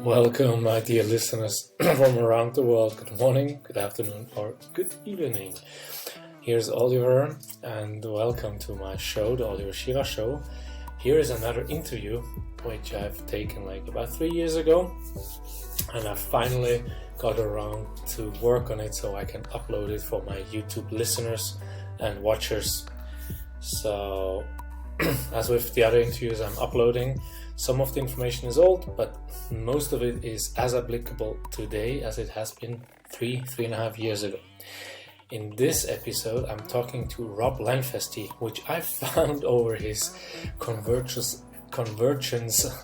Welcome, my dear listeners from around the world. Good morning, good afternoon, or good evening. Here's Oliver, and welcome to my show, the Oliver Shira Show. Here is another interview, which I've taken about 3 years ago, and I finally got around to work on it so I can upload it for my YouTube listeners and watchers. So, as with the other interviews I'm uploading, some of the information is old, but most of it is as applicable today as it has been three and a half years ago. In this episode, I'm talking to Rob Lenfestey, which I found over his Convergence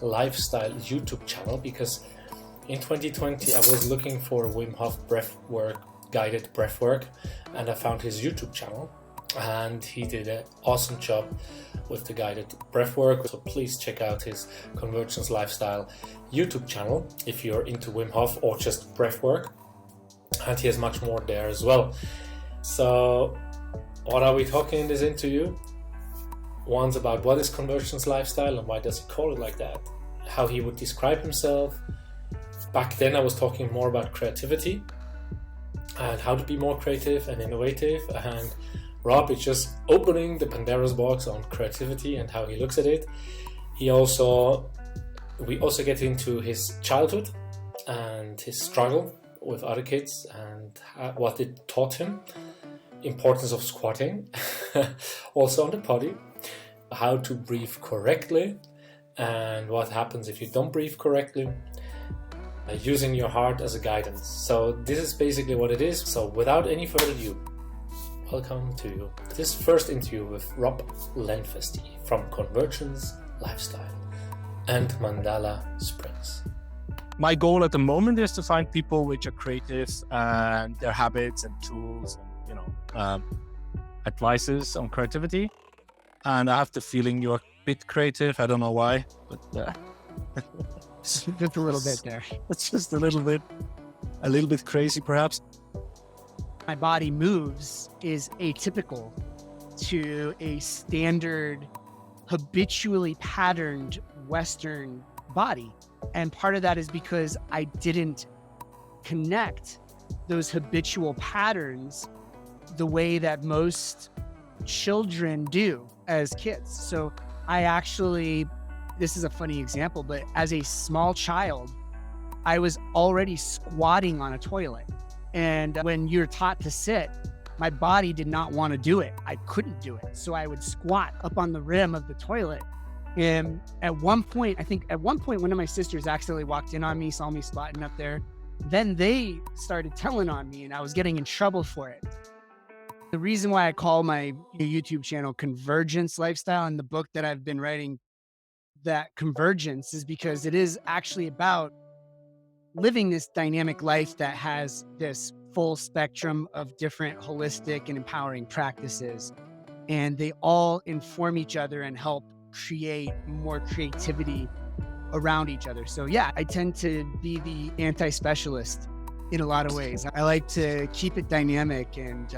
lifestyle YouTube channel, because in 2020 I was looking for Wim Hof guided breathwork, and I found his YouTube channel, and he did an awesome job with the guided breathwork. So please check out his Convergence lifestyle YouTube channel if you're into Wim Hof or just breathwork, and he has much more there as well. So what are we talking in this interview? One's about what is Convergence lifestyle and why does he call it like that, how he would describe himself. Back then I was talking more about creativity and how to be more creative and innovative, and Rob is just opening the Pandora's box on creativity and how he looks at it. We also get into his childhood and his struggle with other kids and what it taught him, importance of squatting, also on the potty, how to breathe correctly and what happens if you don't breathe correctly, using your heart as a guidance. So this is basically what it is. So without any further ado, welcome to this first interview with Rob Lenfestey from Convergence Lifestyle and Mandala Springs. My goal at the moment is to find people which are creative and their habits and tools and, advices on creativity. And I have the feeling you're a bit creative. I don't know why, but just a little bit there. It's just a little bit crazy perhaps. My body moves is atypical to a standard, habitually patterned Western body. And part of that is because I didn't connect those habitual patterns the way that most children do as kids. So this is a funny example, but as a small child, I was already squatting on a toilet. And when you're taught to sit, my body did not want to do it. I couldn't do it. So I would squat up on the rim of the toilet. And at one point, one of my sisters accidentally walked in on me, saw me squatting up there. Then they started telling on me and I was getting in trouble for it. The reason why I call my YouTube channel Convergence Lifestyle and the book that I've been writing that Convergence is because it is actually about living this dynamic life that has this full spectrum of different holistic and empowering practices. And they all inform each other and help create more creativity around each other. So yeah, I tend to be the anti-specialist in a lot of ways. I like to keep it dynamic and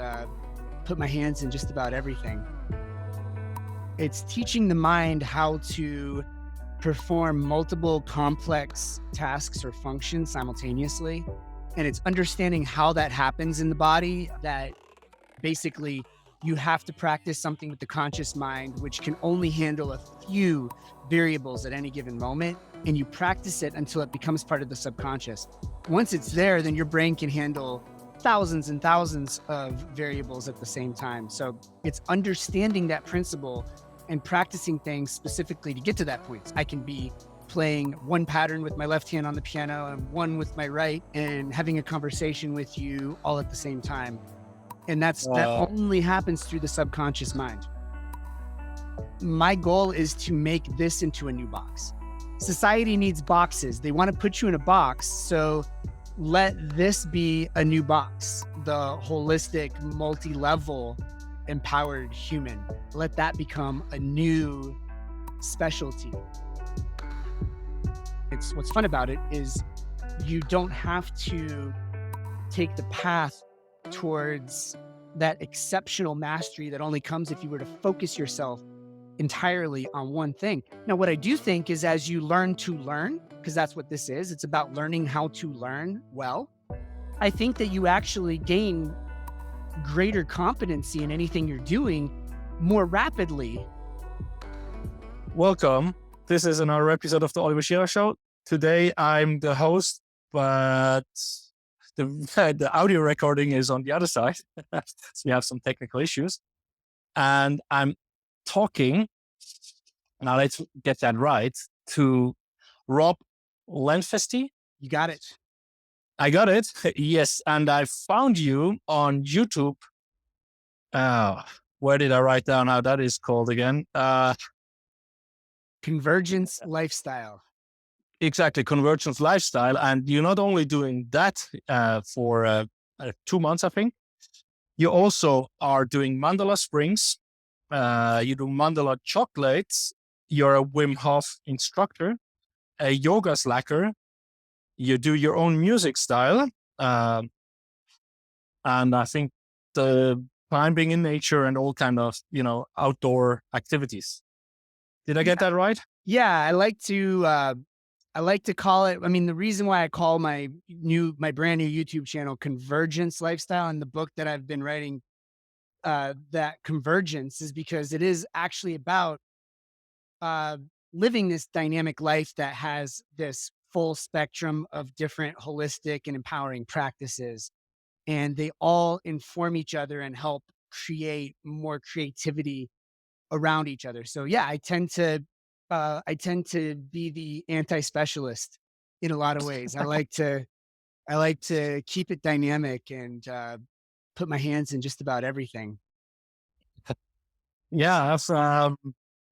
put my hands in just about everything. It's teaching the mind how to perform multiple complex tasks or functions simultaneously. And it's understanding how that happens in the body, that basically you have to practice something with the conscious mind, which can only handle a few variables at any given moment. And you practice it until it becomes part of the subconscious. Once it's there, then your brain can handle thousands and thousands of variables at the same time. So it's understanding that principle and practicing things specifically to get to that point. I can be playing one pattern with my left hand on the piano and one with my right and having a conversation with you all at the same time. And that only happens through the subconscious mind. My goal is to make this into a new box. Society needs boxes. They want to put you in a box. So let this be a new box, the holistic, multi-level, empowered human. Let that become a new specialty. What's fun about it is you don't have to take the path towards that exceptional mastery that only comes if you were to focus yourself entirely on one thing. Now, what I do think is as you learn to learn, because that's what this is, it's about learning how to learn well. I think that you actually gain greater competency in anything you're doing more rapidly. Welcome. This is another episode of the Oliver Shearer Show. Today I'm the host, but the audio recording is on the other side. So we have some technical issues. And I'm talking, now let's get that right, to Rob Lenfestey. You got it. I got it. Yes. And I found you on YouTube. Where did I write down how that is called again? Convergence lifestyle. Exactly. Convergence lifestyle. And you're not only doing that for 2 months, I think. You also are doing mandala springs. You do mandala chocolates. You're a Wim Hof instructor, a yoga slacker. You do your own music style. And I think the climbing in nature and all kind of, outdoor activities. Did I get that right? Yeah, I like to call it, I mean, the reason why I call my brand new YouTube channel Convergence Lifestyle, and the book that I've been writing, that Convergence, is because it is actually about living this dynamic life that has this full spectrum of different holistic and empowering practices. And they all inform each other and help create more creativity around each other. So yeah, I tend to be the anti-specialist in a lot of ways. I like to keep it dynamic and put my hands in just about everything. Yeah,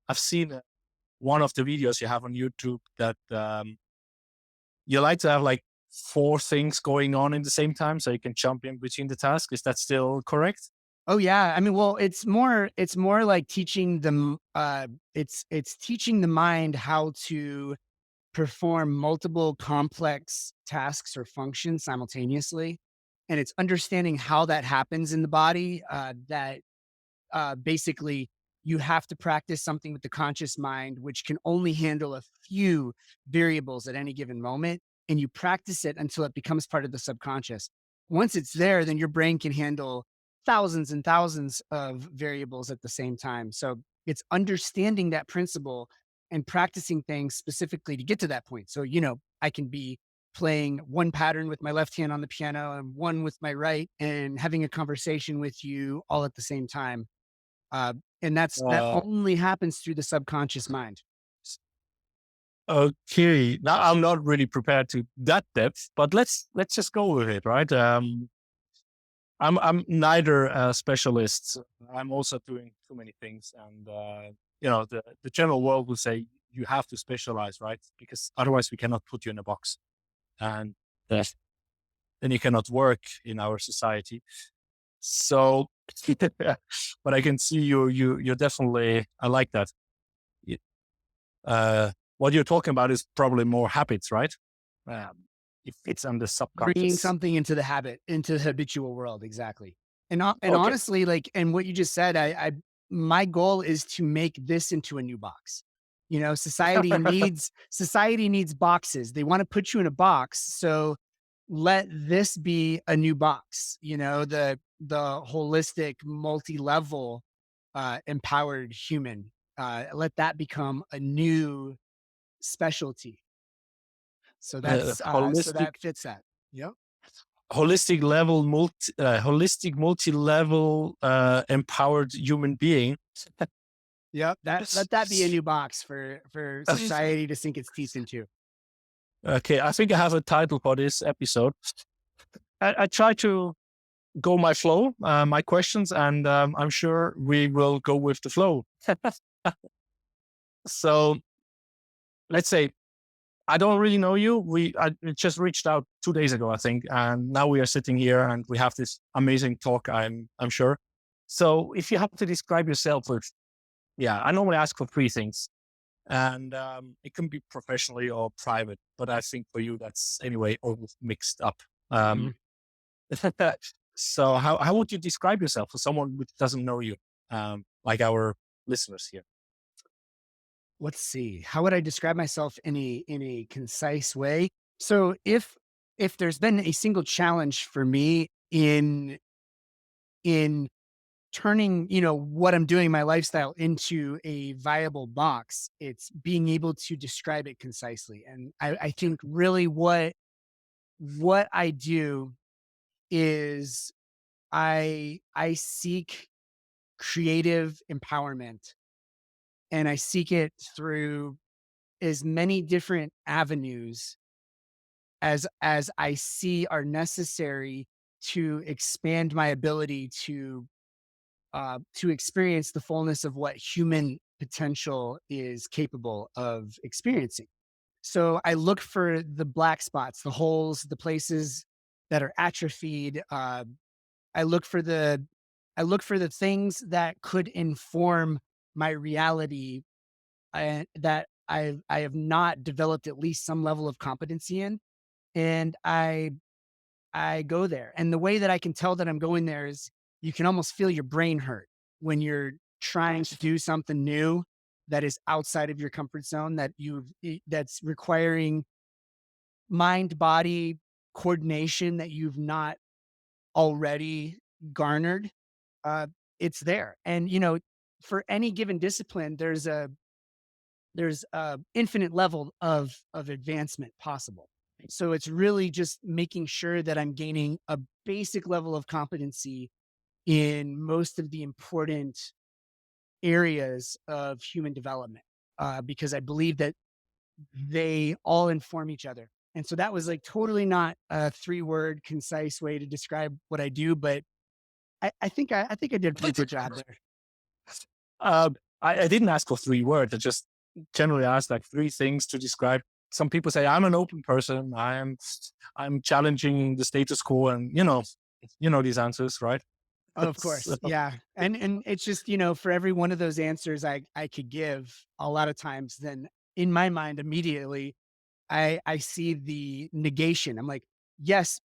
I've seen one of the videos you have on YouTube that you like to have like 4 things going on in the same time, so you can jump in between the tasks. Is that still correct? Oh yeah, I mean, well, it's more like teaching them. It's teaching the mind how to perform multiple complex tasks or functions simultaneously, and it's understanding how that happens in the body. That basically you have to practice something with the conscious mind, which can only handle a few variables at any given moment. And you practice it until it becomes part of the subconscious. Once it's there, then your brain can handle thousands and thousands of variables at the same time. So it's understanding that principle and practicing things specifically to get to that point. So, I can be playing one pattern with my left hand on the piano and one with my right, and having a conversation with you all at the same time. And that only happens through the subconscious mind. Okay. Now I'm not really prepared to that depth, but let's just go with it, right? I'm neither a specialist. I'm also doing too many things, and the general world will say you have to specialize, right? Because otherwise we cannot put you in a box, and then you cannot work in our society. So, but I can see you're definitely, I like that. What you're talking about is probably more habits, right? If it's on the subconscious. Bringing something into the habitual world. Exactly. And Okay. honestly, and what you just said, my goal is to make this into a new box. Society needs boxes. They want to put you in a box. So let this be a new box, the holistic, multi-level, empowered human. Let that become a new specialty. So that's so that fits that. Yep. Holistic multi-level, empowered human being. Yep. Let that be a new box for society to sink its teeth into. Okay, I think I have a title for this episode. I try to go my flow, my questions, and I'm sure we will go with the flow. So let's say I don't really know you. I just reached out 2 days ago, I think, and now we are sitting here and we have this amazing talk. I'm sure. So if you have to describe yourself with, I normally ask for 3 things, and it can be professionally or private. But I think for you, that's anyway all mixed up. So how would you describe yourself for someone who doesn't know you, like our listeners here? let's see, how would I describe myself in a concise way? So if there's been a single challenge for me in turning, what I'm doing, my lifestyle, into a viable box, it's being able to describe it concisely. And I think really what I do is I seek creative empowerment, and I seek it through as many different avenues as I see are necessary to expand my ability to experience the fullness of what human potential is capable of experiencing. So I look for the black spots, the holes, the places that are atrophied. I look for the I look for the things that could inform my reality, that I have not developed at least some level of competency in, and I go there. And the way that I can tell that I'm going there is you can almost feel your brain hurt when you're trying to do something new that is outside of your comfort zone, that's requiring mind body coordination that you've not already garnered. uh it's there. And for any given discipline, there's a infinite level of advancement possible. So it's really just making sure that I'm gaining a basic level of competency in most of the important areas of human development, because I believe that they all inform each other. And so that was like totally not a 3-word concise way to describe what I do, but I think I did a pretty good job there. I didn't ask for 3 words. I just generally asked like 3 things to describe. Some people say I'm an open person. I'm challenging the status quo, and these answers, right? Oh, of course. Yeah. And it's just, for every one of those answers I could give, a lot of times, then in my mind immediately I see the negation. I'm like, yes,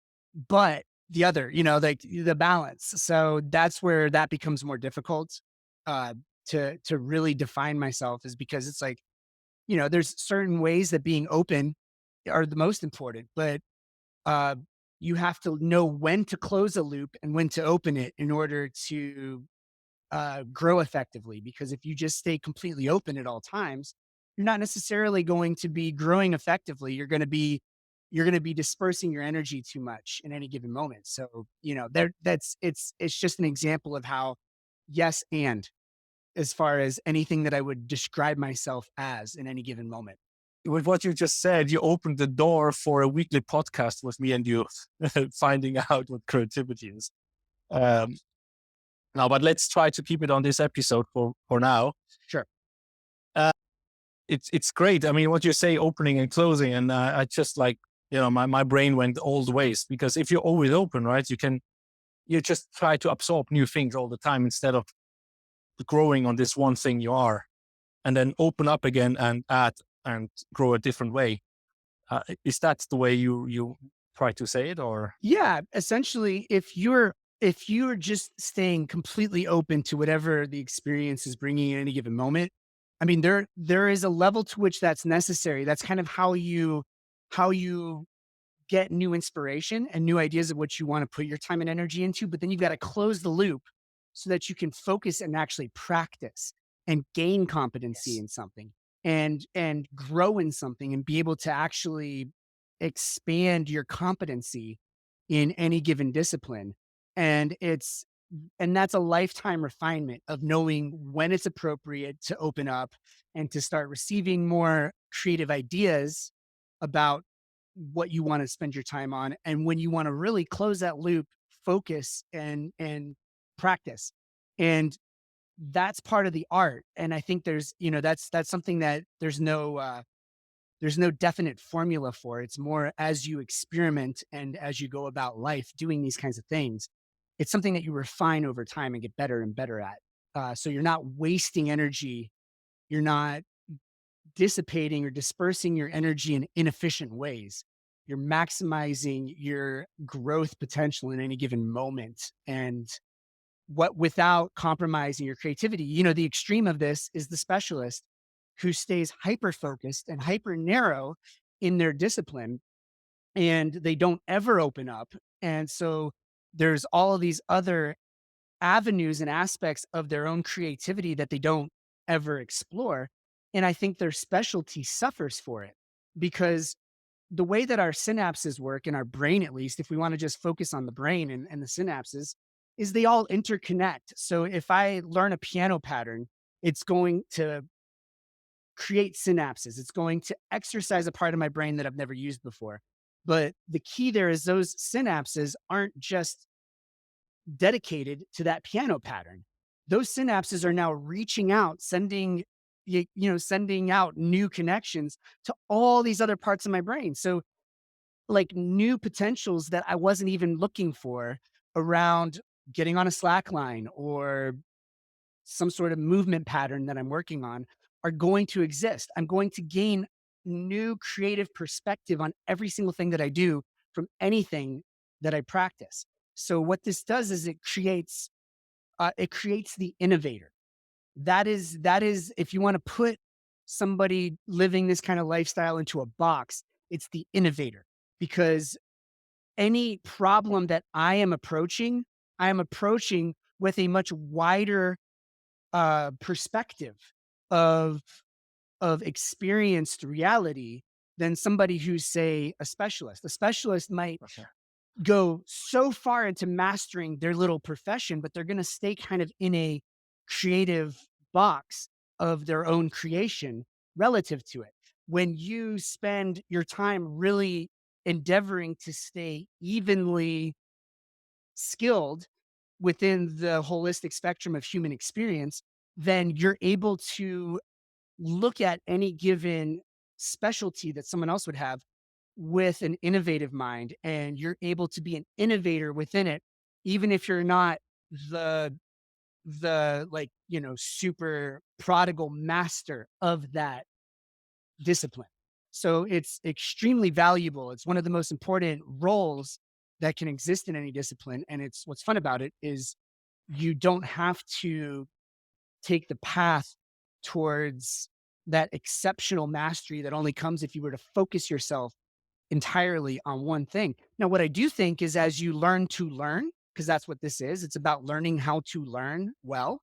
but the other, like the balance. So that's where that becomes more difficult, uh to really define myself, is because it's like, there's certain ways that being open are the most important, but uh, you have to know when to close a loop and when to open it in order to grow effectively. Because if you just stay completely open at all times, you're not necessarily going to be growing effectively. You're going to be dispersing your energy too much in any given moment. So it's just an example of how, yes, and as far as anything that I would describe myself as in any given moment. With what you just said, you opened the door for a weekly podcast with me and you, finding out what creativity is. Um, Now, but let's try to keep it on this episode for now. Sure. It's great. I mean, what you say, opening and closing, and I just like, my brain went all the ways, because if you're always open, right, you just try to absorb new things all the time instead of growing on this one thing you are, and then open up again and add and grow a different way. Is that the way you try to say it, or? Yeah, essentially, if you're just staying completely open to whatever the experience is bringing at any given moment, I mean, there is a level to which that's necessary. That's kind of how you get new inspiration and new ideas of what you want to put your time and energy into. But then you've got to close the loop so that you can focus and actually practice and gain competency Yes. in something, and grow in something, and be able to actually expand your competency in any given discipline. And that's a lifetime refinement of knowing when it's appropriate to open up and to start receiving more creative ideas about what you want to spend your time on, and when you want to really close that loop, focus and practice. And that's part of the art. And I think that's something that there's no definite formula for. It's more as you experiment and as you go about life doing these kinds of things, it's something that you refine over time and get better and better at. So you're not wasting energy. You're not dissipating or dispersing your energy in inefficient ways. You're maximizing your growth potential in any given moment, and what without compromising your creativity. The extreme of this is the specialist who stays hyper focused and hyper narrow in their discipline, and they don't ever open up. And so there's all of these other avenues and aspects of their own creativity that they don't ever explore. And I think their specialty suffers for it, because the way that our synapses work in our brain, at least, if we want to just focus on the brain and the synapses, is they all interconnect. So if I learn a piano pattern, it's going to create synapses. It's going to exercise a part of my brain that I've never used before. But the key there is those synapses aren't just dedicated to that piano pattern. Those synapses are now reaching out, sending out new connections to all these other parts of my brain. So like new potentials that I wasn't even looking for around getting on a slack line or some sort of movement pattern that I'm working on are going to exist. I'm going to gain new creative perspective on every single thing that I do from anything that I practice. So what this does is it creates the innovator. That is if you want to put somebody living this kind of lifestyle into a box, it's the innovator, because any problem that I am approaching with a much wider perspective of experienced reality than somebody who's, say, a specialist. A specialist might Okay. go so far into mastering their little profession, but they're going to stay kind of in a creative box of their own creation relative to it. When you spend your time really endeavoring to stay evenly skilled within the holistic spectrum of human experience, then you're able to look at any given specialty that someone else would have with an innovative mind, and you're able to be an innovator within it, even if you're not the like, super prodigal master of that discipline. So it's extremely valuable. It's one of the most important roles that can exist in any discipline. And it's what's fun about it is you don't have to take the path towards that exceptional mastery that only comes if you were to focus yourself entirely on one thing. Now, what I do think is as you learn to learn, because that's what this is, it's about learning how to learn well.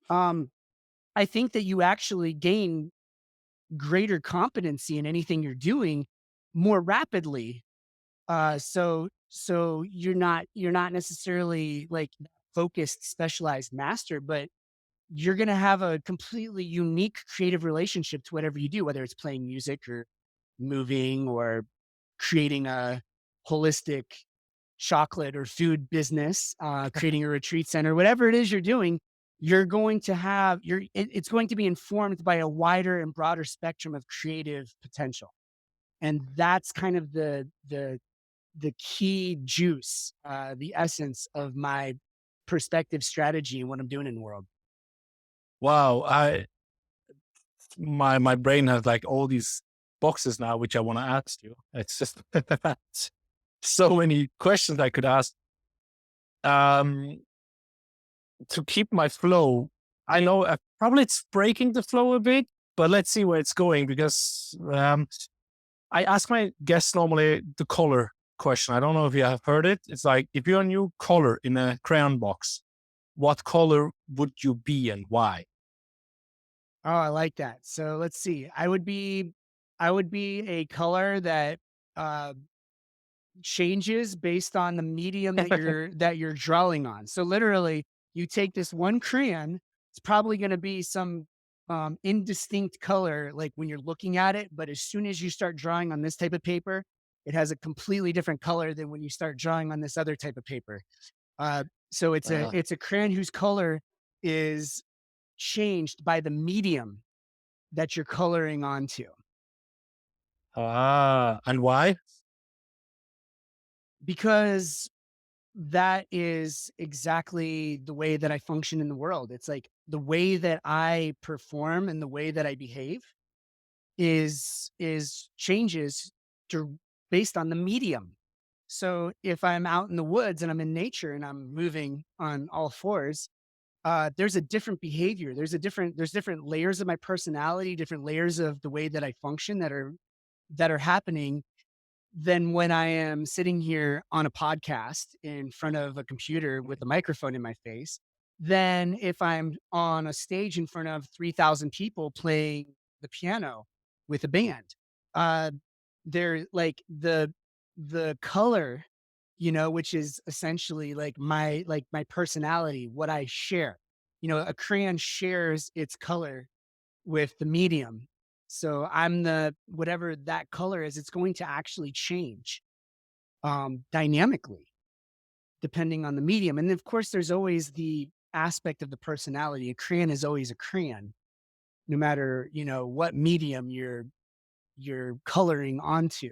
Um, I think that you actually gain greater competency in anything you're doing more rapidly. So you're not necessarily like focused, specialized master, but you're going to have a completely unique creative relationship to whatever you do, whether it's playing music or moving or creating a holistic chocolate or food business, creating a retreat center, whatever it is you're doing, you're going to have it's going to be informed by a wider and broader spectrum of creative potential. And that's kind of the key juice, the essence of my perspective strategy and what I'm doing in the world. Wow. My brain has like all these boxes now, which I want to ask you. It's just so many questions I could ask. To keep my flow, I know probably it's breaking the flow a bit, but let's see where it's going, because I ask my guests normally the color question. I don't know if you have heard it. It's like, if you're a new color in a crayon box, what color would you be and why? Oh, I like that. So let's see. I would be a color that uh changes based on the medium that you're drawing on. So literally, you take this one crayon, it's probably going to be some indistinct color like when you're looking at it, but as soon as you start drawing on this type of paper, it has a completely different color than when you start drawing on this other type of paper. So it's a Uh, it's a crayon whose color is changed by the medium that you're coloring onto. and why? Because that is exactly the way that I function in the world. It's like the way that I perform and the way that I behave is changes to, based on the medium. So if I'm out in the woods and I'm in nature and I'm moving on all fours, there's a different behavior. There's different layers of my personality, different layers of the way that I function that are happening than when I am sitting here on a podcast in front of a computer with a microphone in my face, than if I'm on a stage in front of 3,000 people playing the piano with a band. Uh, they're like the color, which is essentially like my personality, what I share. A crayon shares its color with the medium. So I'm the whatever that color is, it's going to actually change dynamically depending on the medium. And of course, there's always the aspect of the personality. A crayon is always a crayon, no matter what medium you're coloring onto.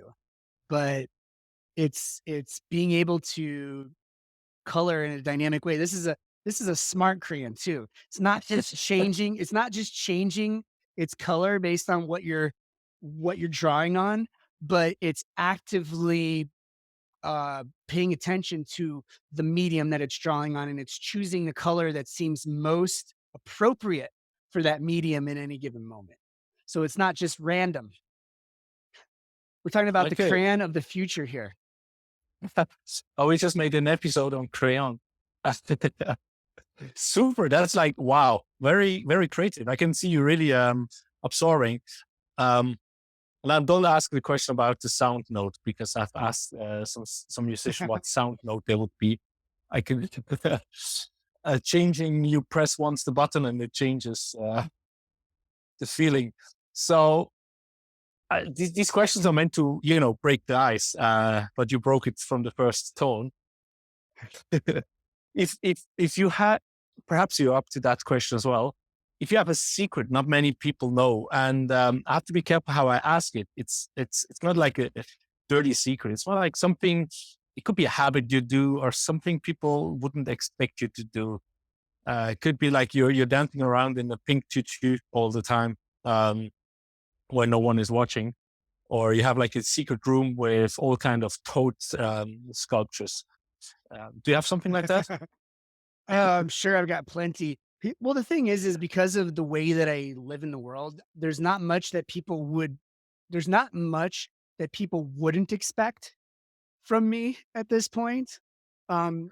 But it's being able to color in a dynamic way. This is a smart crayon too. It's not just changing its color based on what you're drawing on, but it's actively paying attention to the medium that it's drawing on, and it's choosing the color that seems most appropriate for that medium in any given moment. So it's not just random. We're talking about the Okay. crayon of the future here. Oh, we just made an episode on crayon. Super. That's like, wow. Very, very creative. I can see you really absorbing. Um, and don't ask the question about the sound note, because I've asked some musician what sound note they would be. I can changing. You press once the button and it changes the feeling. So these questions are meant to break the ice, but you broke it from the first tone. if you had, perhaps you're up to that question as well. If you have a secret not many people know, and I have to be careful how I ask it. It's not like a dirty secret. It's more like something. It could be a habit you do, or something people wouldn't expect you to do. It could be like you're dancing around in a pink tutu all the time, when no one is watching, or you have like a secret room with all kind of toad sculptures. Do you have something like that? I'm sure I've got plenty. Well, the thing is because of the way that I live in the world, there's not much that people wouldn't expect from me at this point. And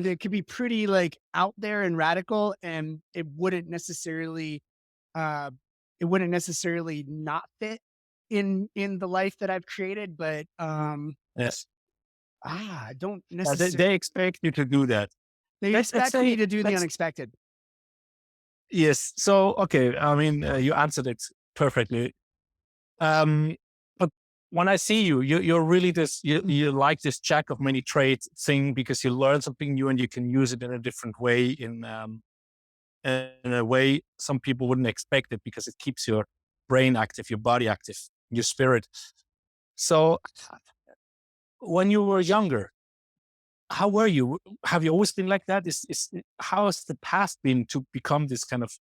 it could be pretty like out there and radical, and uh, it wouldn't necessarily not fit in the life that I've created, but Yes. I don't They, necessarily. they expect you to do that. They Let's expect me say, to do the unexpected. yes. So, okay. I mean, you answered it perfectly. But when I see you're really you like this jack of many trades thing, because you learn something new and you can use it in a different way, in a way some people wouldn't expect it, because it keeps your brain active, your body active, your spirit. So when you were younger, how were you? Have you always been like that? How has the past been to become this kind of,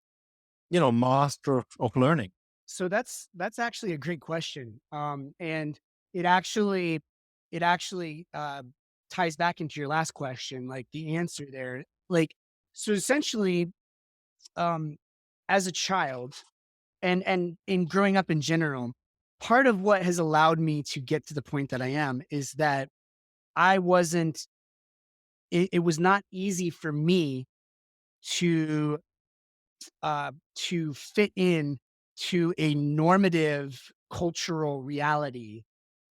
master of learning? So that's actually a great question. And it actually it actually ties back into your last question, like the answer there. Like so essentially, um, as a child and in growing up in general, part of what has allowed me to get to the point that I am is that I wasn't it was not easy for me to to fit in to a normative cultural reality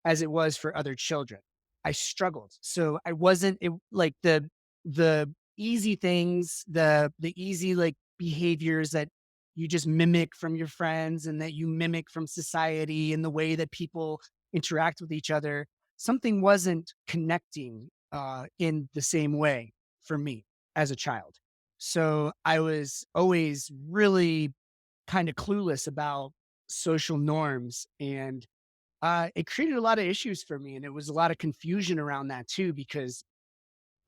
as it was for other children. I struggled. So I wasn't like the easy things, the easy like behaviors that you just mimic from your friends and that you mimic from society and the way that people interact with each other. Something wasn't connecting in the same way for me as a child. So I was always really kind of clueless about social norms, and it created a lot of issues for me, and it was a lot of confusion around that too because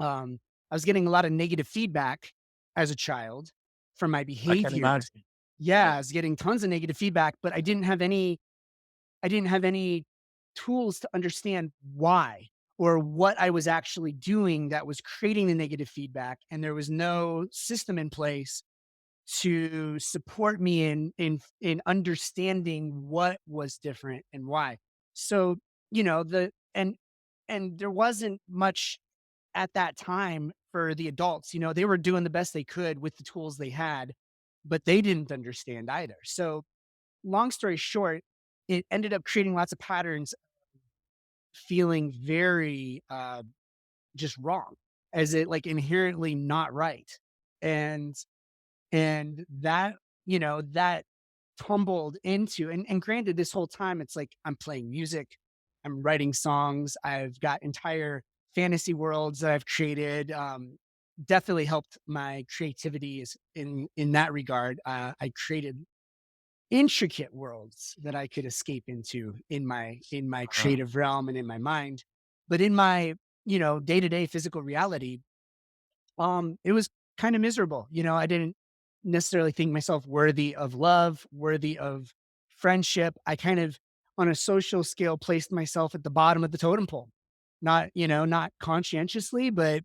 I was getting a lot of negative feedback as a child from my I can behavior. imagine. Yeah, I was getting tons of negative feedback, but I didn't have any tools to understand why. or what I was actually doing that was creating the negative feedback. And there was no system in place to support me in understanding what was different and why. So, and there wasn't much at that time for the adults. They were doing the best they could with the tools they had, but they didn't understand either. So, long story short, it ended up creating lots of patterns, feeling very just wrong, as it like inherently not right. And that, that tumbled into, and granted, this whole time it's like I'm playing music, I'm writing songs, I've got entire fantasy worlds that I've created. Definitely helped my creativity is in that regard. I created intricate worlds that I could escape into in my Uh, creative realm and in my mind. But in my, day-to-day physical reality, it was kind of miserable. I didn't necessarily think myself worthy of love, worthy of friendship. I kind of, on a social scale, placed myself at the bottom of the totem pole. Not conscientiously, but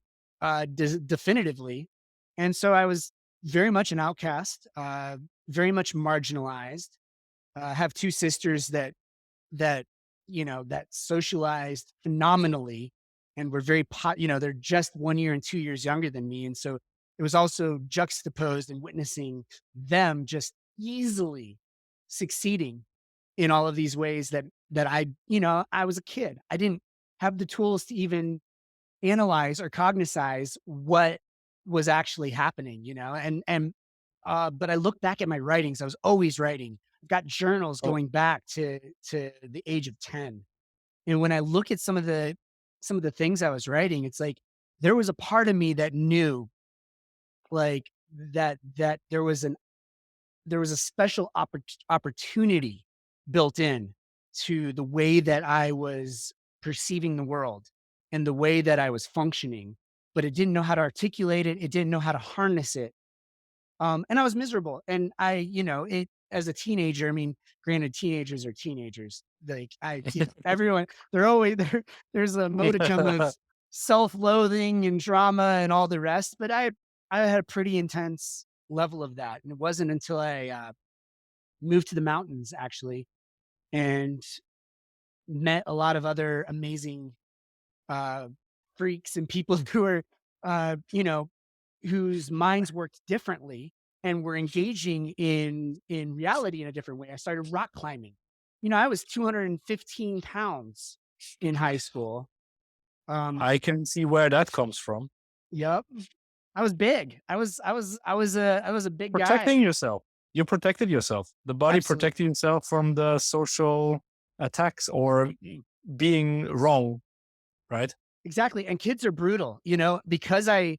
definitively. And so I was very much an outcast, very much marginalized. I have two sisters that that socialized phenomenally and were very they're just 1 year and 2 years younger than me, and so it was also juxtaposed and witnessing them just easily succeeding in all of these ways that I was a kid. I didn't have the tools to even analyze or cognize what was actually happening, but I look back at my writings. I was always writing. I've got journals oh, going back to the age of 10. And when I look at some of the things I was writing, it's like there was a part of me that knew, like, that there was a special opportunity built in to the way that I was perceiving the world and the way that I was functioning, but it didn't know how to articulate it. It didn't know how to harness it. And I was miserable. And as a teenager, I mean, granted, teenagers are teenagers. Like everyone, they're always there. There's a modicum of self-loathing and drama and all the rest. But I had a pretty intense level of that. And it wasn't until I moved to the mountains actually and met a lot of other amazing uh, freaks and people who are, you know, whose minds worked differently and were engaging in reality in a different way. I started rock climbing. I was 215 pounds in high school. Um, I can see where that comes from. yep, I was big. I was a big guy. Protecting yourself. You protected yourself. The body Absolutely. protected yourself from the social attacks or being wrong, right? Exactly, and kids are brutal, because I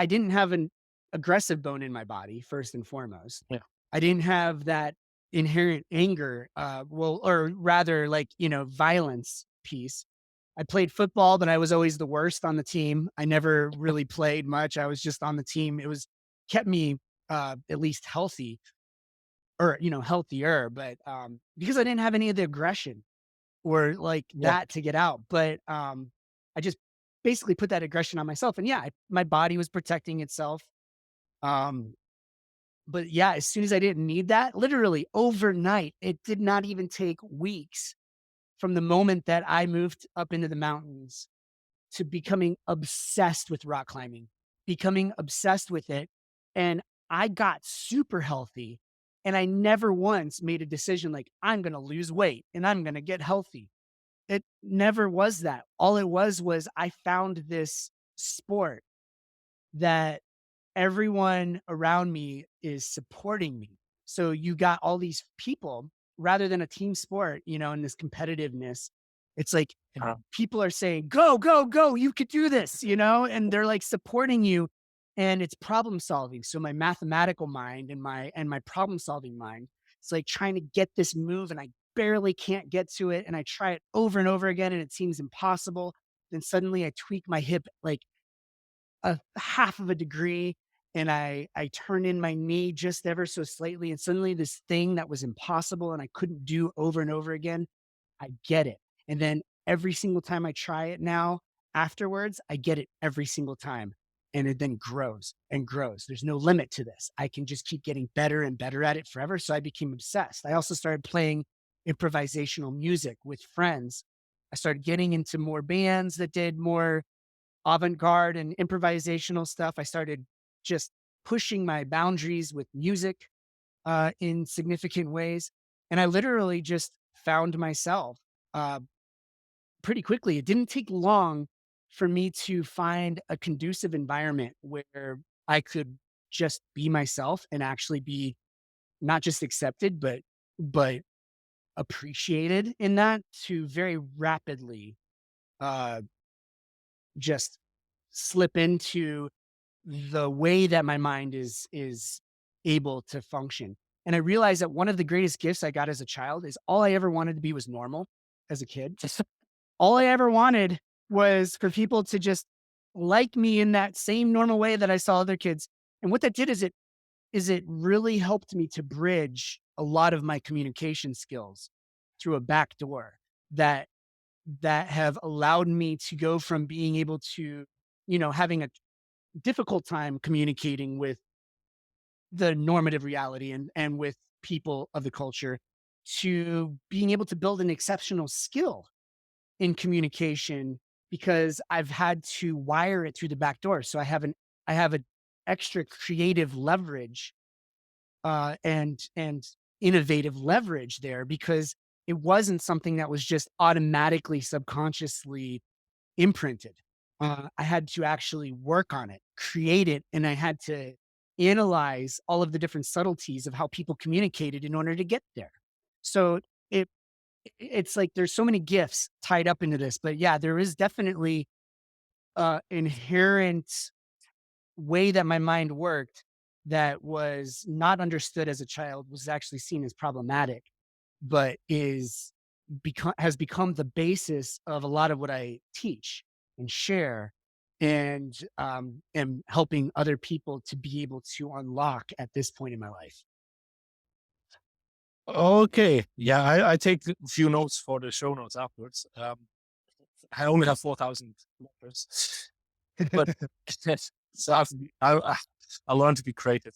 didn't have an aggressive bone in my body, first and foremost. Yeah. I didn't have that inherent anger, or rather, like, violence piece. I played football, but I was always the worst on the team. I never really played much. I was just on the team. It was kept me, at least healthy, or, healthier, but, because I didn't have any of the aggression or like Yeah. that to get out. But I just basically put that aggression on myself. And yeah, my body was protecting itself. Um, but yeah, as soon as I didn't need that, literally overnight, it did not even take weeks from the moment that I moved up into the mountains to becoming obsessed with rock climbing, becoming obsessed with it. And I got super healthy. And I never once made a decision like, I'm going to lose weight and I'm going to get healthy. It never was that. All it was I found this sport that everyone around me is supporting me. So you got all these people rather than a team sport, and this competitiveness. It's like Uh, people are saying, "Go, go, go, you could do this," and they're like supporting you, and it's problem solving. So my mathematical mind and my problem solving mind, it's like trying to get this move and I barely can't get to it and I try it over and over again and it seems impossible. Then suddenly I tweak my hip like a half of a degree and I turn in my knee just ever so slightly and suddenly this thing that was impossible and I couldn't do over and over again, I get it. And then every single time I try it now, afterwards, I get it every single time. And it then grows and grows. There's no limit to this. I can just keep getting better and better at it forever. So I became obsessed. I also started playing improvisational music with friends. I started getting into more bands that did more avant-garde and improvisational stuff. I started just pushing my boundaries with music in significant ways. And I literally just found myself uh, pretty quickly. It didn't take long for me to find a conducive environment where I could just be myself and actually be not just accepted, but appreciated in that, to very rapidly uh, just slip into the way that my mind is able to function. And I realized that one of the greatest gifts I got as a child is all I ever wanted to be was normal as a kid. All I ever wanted was for people to just like me in that same normal way that I saw other kids. And what that did is it really helped me to bridge a lot of my communication skills through a back door that have allowed me to go from being able to, having a difficult time communicating with the normative reality and with people of the culture, to being able to build an exceptional skill in communication because I've had to wire it through the back door. So I have an extra creative leverage and innovative leverage there because it wasn't something that was just automatically subconsciously imprinted. I had to actually work on it, create it, and I had to analyze all of the different subtleties of how people communicated in order to get there. So it it's like there's so many gifts tied up into this, but yeah, there is definitely inherent way that my mind worked that was not understood as a child, was actually seen as problematic, but has become the basis of a lot of what I teach and share, and am helping other people to be able to unlock at this point in my life. Okay. Yeah, I take a few notes for the show notes afterwards. I only have 4,000 letters, but so I learned to be creative.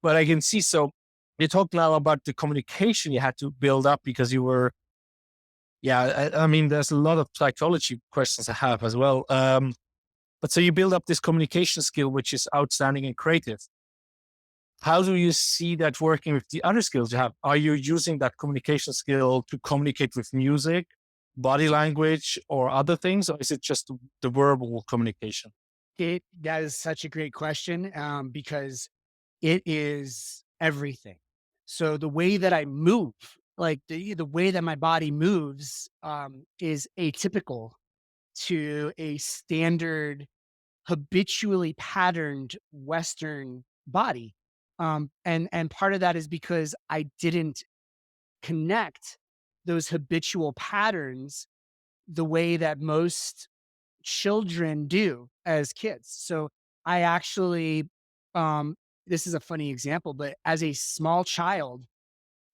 But I can see, so you talk now about the communication you had to build up because you were, yeah, I mean, there's a lot of psychology questions I have as well. But so you build up this communication skill, which is outstanding and creative. How do you see that working with the other skills you have? Are you using that communication skill to communicate with music, body language, or other things? Or is it just the verbal communication? That is such a great question because it is everything. So the way that I move, like the way that my body moves, is atypical to a standard, habitually patterned Western body. And part of that is because I didn't connect those habitual patterns the way that most children do as kids. So I actually, um, this is a funny example, but as a small child,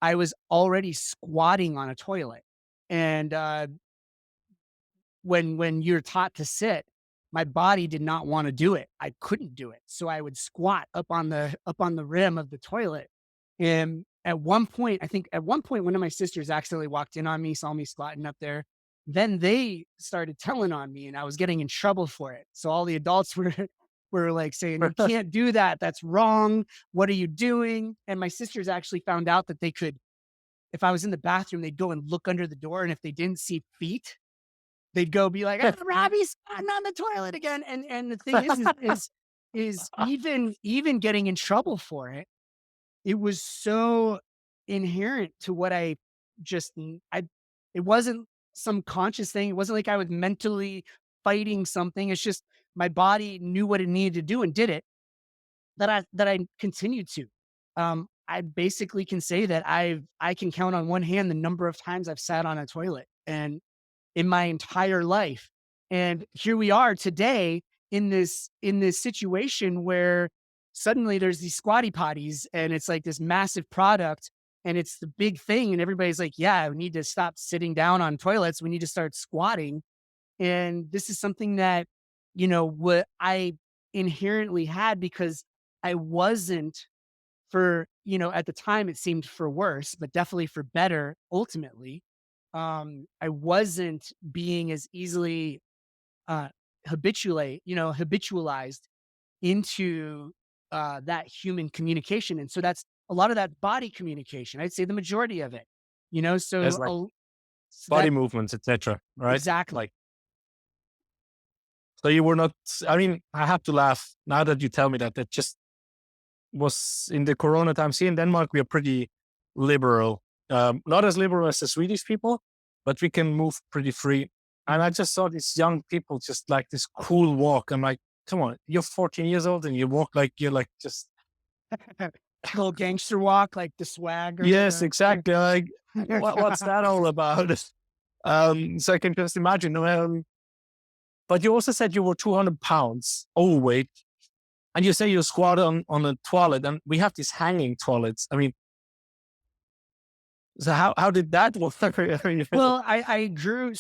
I was already squatting on a toilet. And when you're taught to sit, my body did not want to do it. I couldn't do it. So I would squat up on the rim of the toilet. And at one point, I think at one point, one of my sisters accidentally walked in on me, saw me squatting up there. Then they started telling on me and I was getting in trouble for it. So all the adults were like saying, "You can't do that. That's wrong. What are you doing?" And my sisters actually found out that they could, if I was in the bathroom, they'd go and look under the door. And if they didn't see feet, they'd go be like, "Oh, Robbie's squatting on the toilet again." And the thing is even getting in trouble for it, it was so inherent to what I just I it wasn't some conscious thing. It wasn't like I was mentally fighting something. It's just my body knew what it needed to do and did it, that I continued to. I basically can say that I can count on one hand the number of times I've sat on a toilet and in my entire life. And here we are today in this situation where suddenly there's these squatty potties and it's like this massive product And it's the big thing. And everybody's like, yeah, we need to stop sitting down on toilets. We need to start squatting. And this is something that, what I inherently had because I wasn't at the time it seemed for worse, but definitely for better ultimately. I wasn't being as easily uh habitualized into that human communication. And so that's a lot of that body communication. I'd say the majority of it, There's like so body that movements, etc. Right? exactly. Like, so you were not. I mean, I have to laugh now that you tell me that. That just was in the Corona times here in Denmark. We are pretty liberal, not as liberal as the Swedish people, but we can move pretty free. And I just saw these young people just like this cool walk. I'm like, come on, you're 14 years old and you walk like you're like just Little gangster walk, like the swag or yes, whatever. exactly. Like, what's that all about? So I can just imagine. But you also said you were 200 pounds overweight, and you say you squat on a toilet, and we have these hanging toilets. I mean, so how did that work? Well, I grew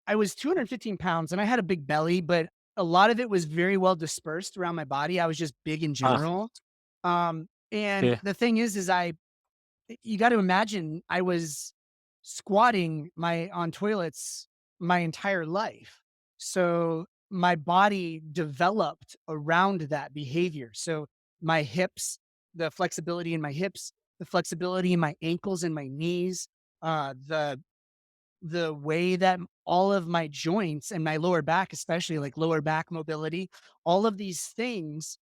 I was 215 pounds and I had a big belly, but a lot of it was very well dispersed around my body. I was just big in Ah, general. And yeah. the thing is you got to imagine I was squatting my on toilets my entire life. So my body developed around that behavior. So my hips, the flexibility in my hips, the flexibility in my ankles and my knees, the way that all of my joints and my lower back, especially like lower back mobility, all of these things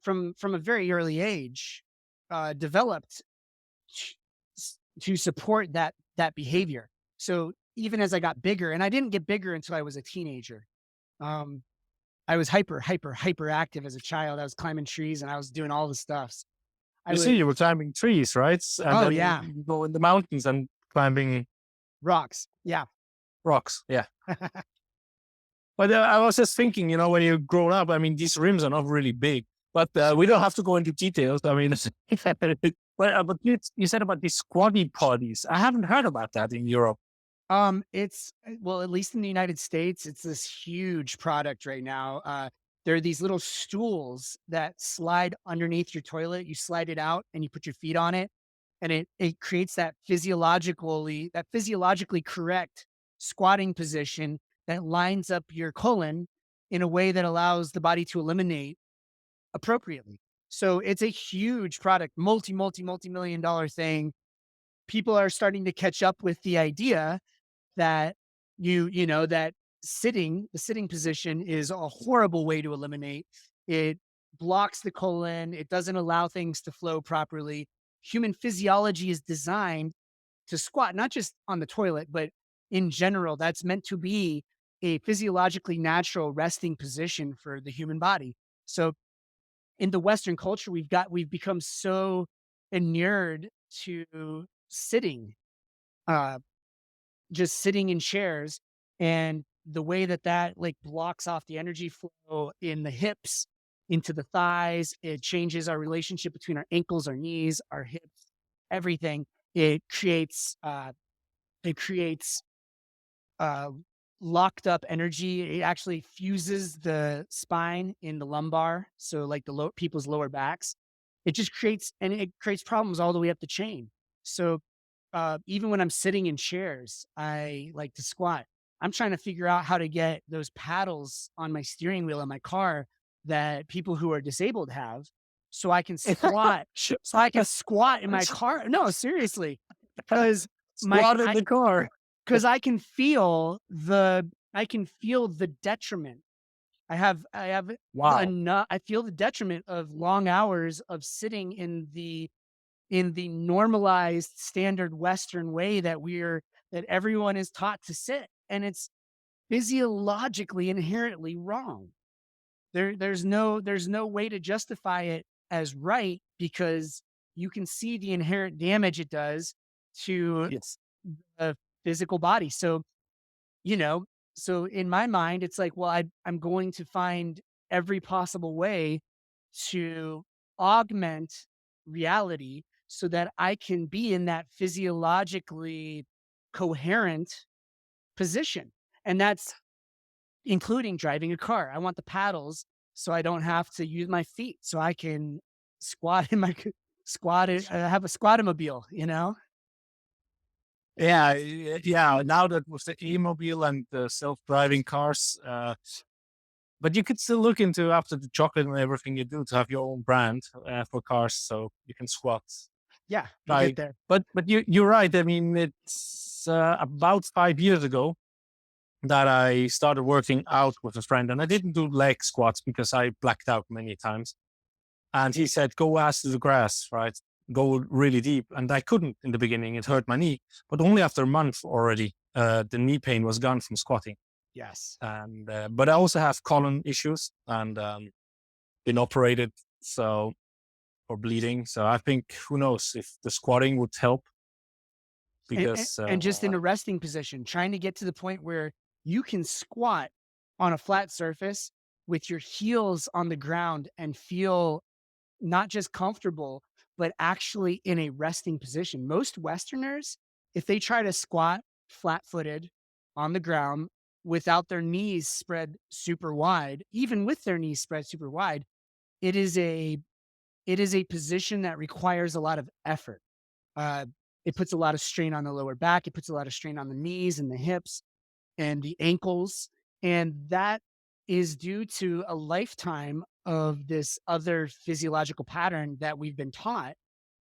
from a very early age developed to support that behavior. So even as I got bigger, and I didn't get bigger until I was a teenager. Um, I was hyper active as a child. I was climbing trees and I was doing all the stuffs. I You see, would, you were climbing trees, right? And oh then yeah, you go in the mountains and climbing rocks. Yeah. rocks. Yeah. But I was just thinking, when you grow up, I mean, these rims are not really big, but we don't have to go into details. I mean, but you said about these squatty potties. I haven't heard about that in Europe. Well, at least in the United States, it's this huge product right now. There are these little stools that slide underneath your toilet. You slide it out and you put your feet on it, and it creates that physiologically correct squatting position that lines up your colon in a way that allows the body to eliminate appropriately. So it's a huge product, multi-million dollar thing. People are starting to catch up with the idea that that the sitting position is a horrible way to eliminate. It blocks the colon. It doesn't allow things to flow properly. Human physiology is designed to squat, not just on the toilet, but in general. That's meant to be a physiologically natural resting position for the human body. So in the Western culture, we've become so inured to sitting, uh, just sitting in chairs, and the way that like blocks off the energy flow in the hips into the thighs, it changes our relationship between our ankles, our knees, our hips, everything. It creates uh, locked up energy. It actually fuses the spine in the lumbar, so like people's lower backs. It creates problems all the way up the chain. So even when I'm sitting in chairs, I like to squat. I'm trying to figure out how to get those paddles on my steering wheel in my car that people who are disabled have, so I can squat. So I can squat in my car. No, seriously, because my Squat in the car. because I can feel the detriment. I have Wow. enough. I feel the detriment of long hours of sitting in the normalized standard Western way that everyone is taught to sit, and it's physiologically inherently wrong. There's no way to justify it as right because you can see the inherent damage it does to Yes. the physical body. You know, so in my mind, it's like, well, I'm going to find every possible way to augment reality so that I can be in that physiologically coherent position. And that's including driving a car. I want the paddles so I don't have to use my feet, so I can squat in my have a squatomobile, you know? Yeah. Now that with the e-mobile and the self-driving cars, but you could still look into, after the chocolate and everything you do, to have your own brand for cars, so you can squat. Yeah, we'll Try, get there. but you're right. I mean, it's about 5 years ago that I started working out with a friend, and I didn't do leg squats because I blacked out many times. And he said, "Go ass to the grass, right? Go really deep." And I couldn't in the beginning; it hurt my knee. But only after a month already, the knee pain was gone from squatting. Yes. And but I also have colon issues and been operated, so, for bleeding. So I think, who knows if the squatting would help, because And just in a resting position, trying to get to the point where you can squat on a flat surface with your heels on the ground and feel not just comfortable, but actually in a resting position. Most Westerners, if they try to squat flat footed on the ground without their knees spread super wide, even with their knees spread super wide, it is a position that requires a lot of effort. Uh, it puts a lot of strain on the lower back. It puts a lot of strain on the knees and the hips and the ankles. And that is due to a lifetime of this other physiological pattern that we've been taught.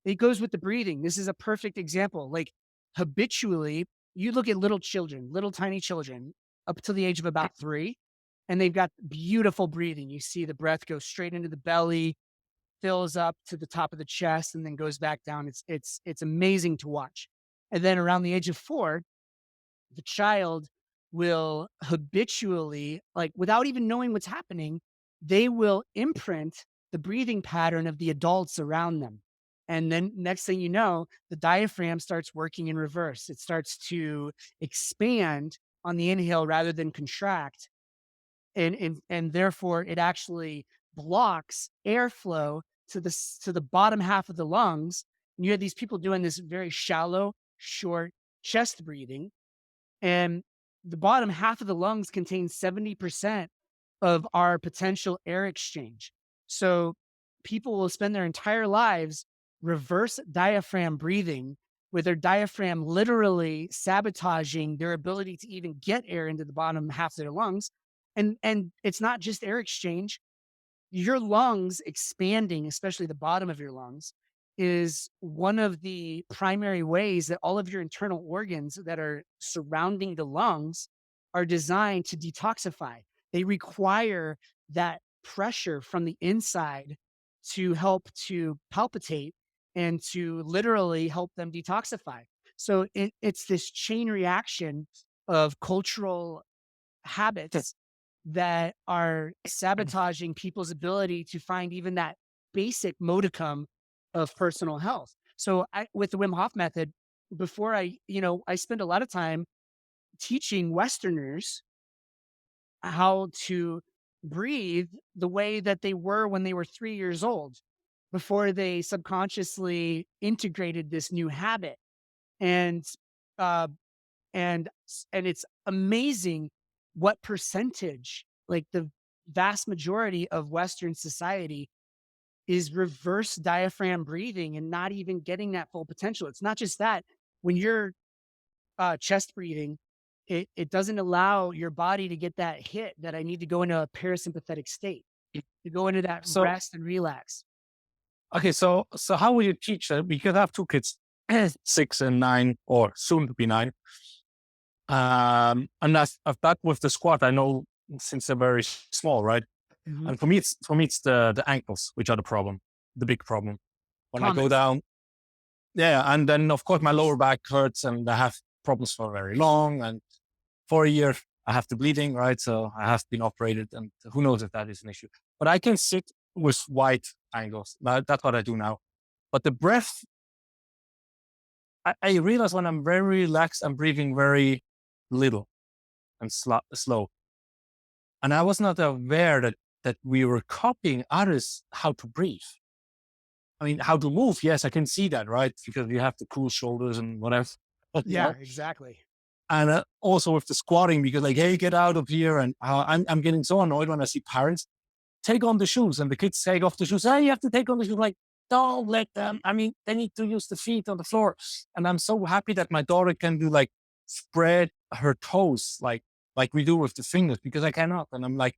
It goes with the breathing. This is a perfect example. Like, habitually, you look at little children, little tiny children up to the age of about 3, and they've got beautiful breathing. You see the breath go straight into the belly, fills up to the top of the chest, and then goes back down. It's amazing to watch. And then around the age of 4, the child will habitually, like, without even knowing what's happening, they will imprint the breathing pattern of the adults around them. And then next thing you know, the diaphragm starts working in reverse. It starts to expand on the inhale rather than contract. And therefore it actually blocks airflow to the bottom half of the lungs. And you have these people doing this very shallow, short chest breathing, and the bottom half of the lungs contains 70% of our potential air exchange. So people will spend their entire lives reverse diaphragm breathing, with their diaphragm literally sabotaging their ability to even get air into the bottom half of their lungs. And it's not just air exchange. Your lungs expanding, especially the bottom of your lungs, is one of the primary ways that all of your internal organs that are surrounding the lungs are designed to detoxify. They require that pressure from the inside to help to palpitate and to literally help them detoxify. So it's this chain reaction of cultural habits that are sabotaging people's ability to find even that basic modicum of personal health. So with the Wim Hof method, before I spend a lot of time teaching Westerners how to breathe the way that they were when they were 3 years old, before they subconsciously integrated this new habit. And uh, and it's amazing what percentage, like the vast majority of Western society, is reverse diaphragm breathing and not even getting that full potential. It's not just that. When you're chest breathing, it doesn't allow your body to get that hit that I need to go into a parasympathetic state, to go into that so rest and relax. okay, so how will you teach that? Because I have two kids, 6 and 9, or soon to be 9. And I've that with the squat, I know since they're very small, right? Mhm. And for me it's the ankles which are the problem, the big problem. When I go Common. down, yeah, and then of course my lower back hurts, and I have problems for very long. And for a year I have the bleeding, right? So I have been operated, and who knows if that is an issue. But I can sit with wide angles. That's what I do now. But the breath, I realize when I'm very relaxed, I'm breathing very little and slow. And I was not aware that we were copying others how to breathe. I mean, how to move? Yes, I can see that, right? Because you have the cool shoulders and whatever. You Yeah, know? exactly. And also with the squatting, because like, hey, get out of here. And I'm getting so annoyed when I see parents take on the shoes and the kids take off the shoes. Hey, you have to take on the shoes. Like, don't let them. I mean, they need to use the feet on the floor. And I'm so happy that my daughter can do like spread her toes, like we do with the fingers, because I cannot. And I'm like,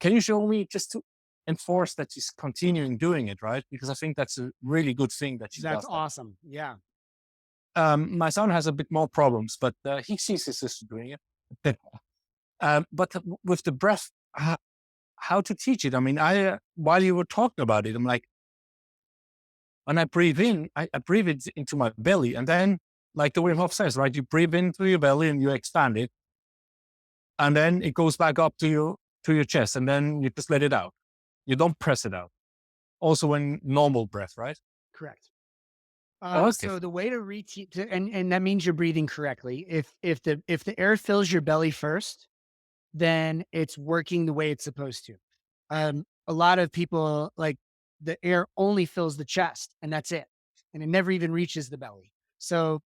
can you show me, just to enforce that she's continuing doing it, right? Because I think that's a really good thing that she That's does that. awesome. Yeah. My son has a bit more problems, but he sees his sister doing it. But with the breath, how to teach it? I mean, while you were talking about it, I'm like, when I breathe in, I breathe it into my belly, and then, like the Wim Hof says, right, you breathe into your belly and you expand it, and then it goes back up to your chest, and then you just let it out. You don't press it out. Also, when normal breath, right? Correct. Okay. So the way to reteach, and that means you're breathing correctly. If the air fills your belly first, then it's working the way it's supposed to. A lot of people, like, the air only fills the chest and that's it, and it never even reaches the belly. So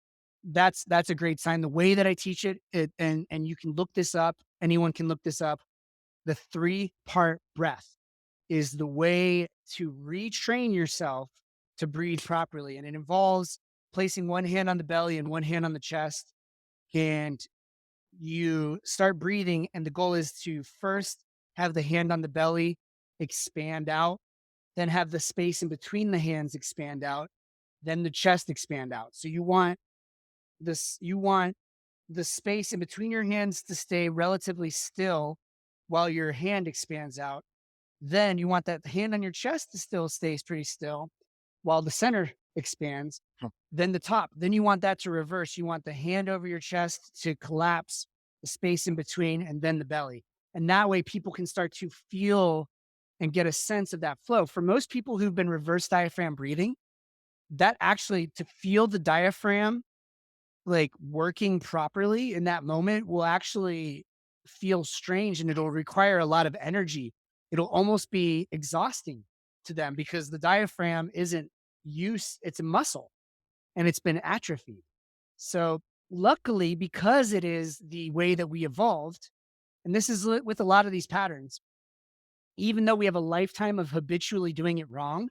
that's a great sign. The way that I teach and you can look this up. Anyone can look this up. The 3-part breath is the way to retrain yourself to breathe properly, and it involves placing one hand on the belly and one hand on the chest, and you start breathing, and the goal is to first have the hand on the belly expand out, then have the space in between the hands expand out, then the chest expand out. So you want the space in between your hands to stay relatively still while your hand expands out. Then you want that hand on your chest to still stays pretty still while the center expands, Huh. then the top. Then you want that to reverse. You want the hand over your chest to collapse, the space in between, and then the belly. And that way people can start to feel and get a sense of that flow. For most people who've been reverse diaphragm breathing, that actually, to feel the diaphragm like working properly in that moment, will actually feel strange, and it'll require a lot of energy. It'll almost be exhausting to them because the diaphragm isn't use, it's a muscle and it's been atrophied. So luckily, because it is the way that we evolved, and this is with a lot of these patterns, even though we have a lifetime of habitually doing it wrong,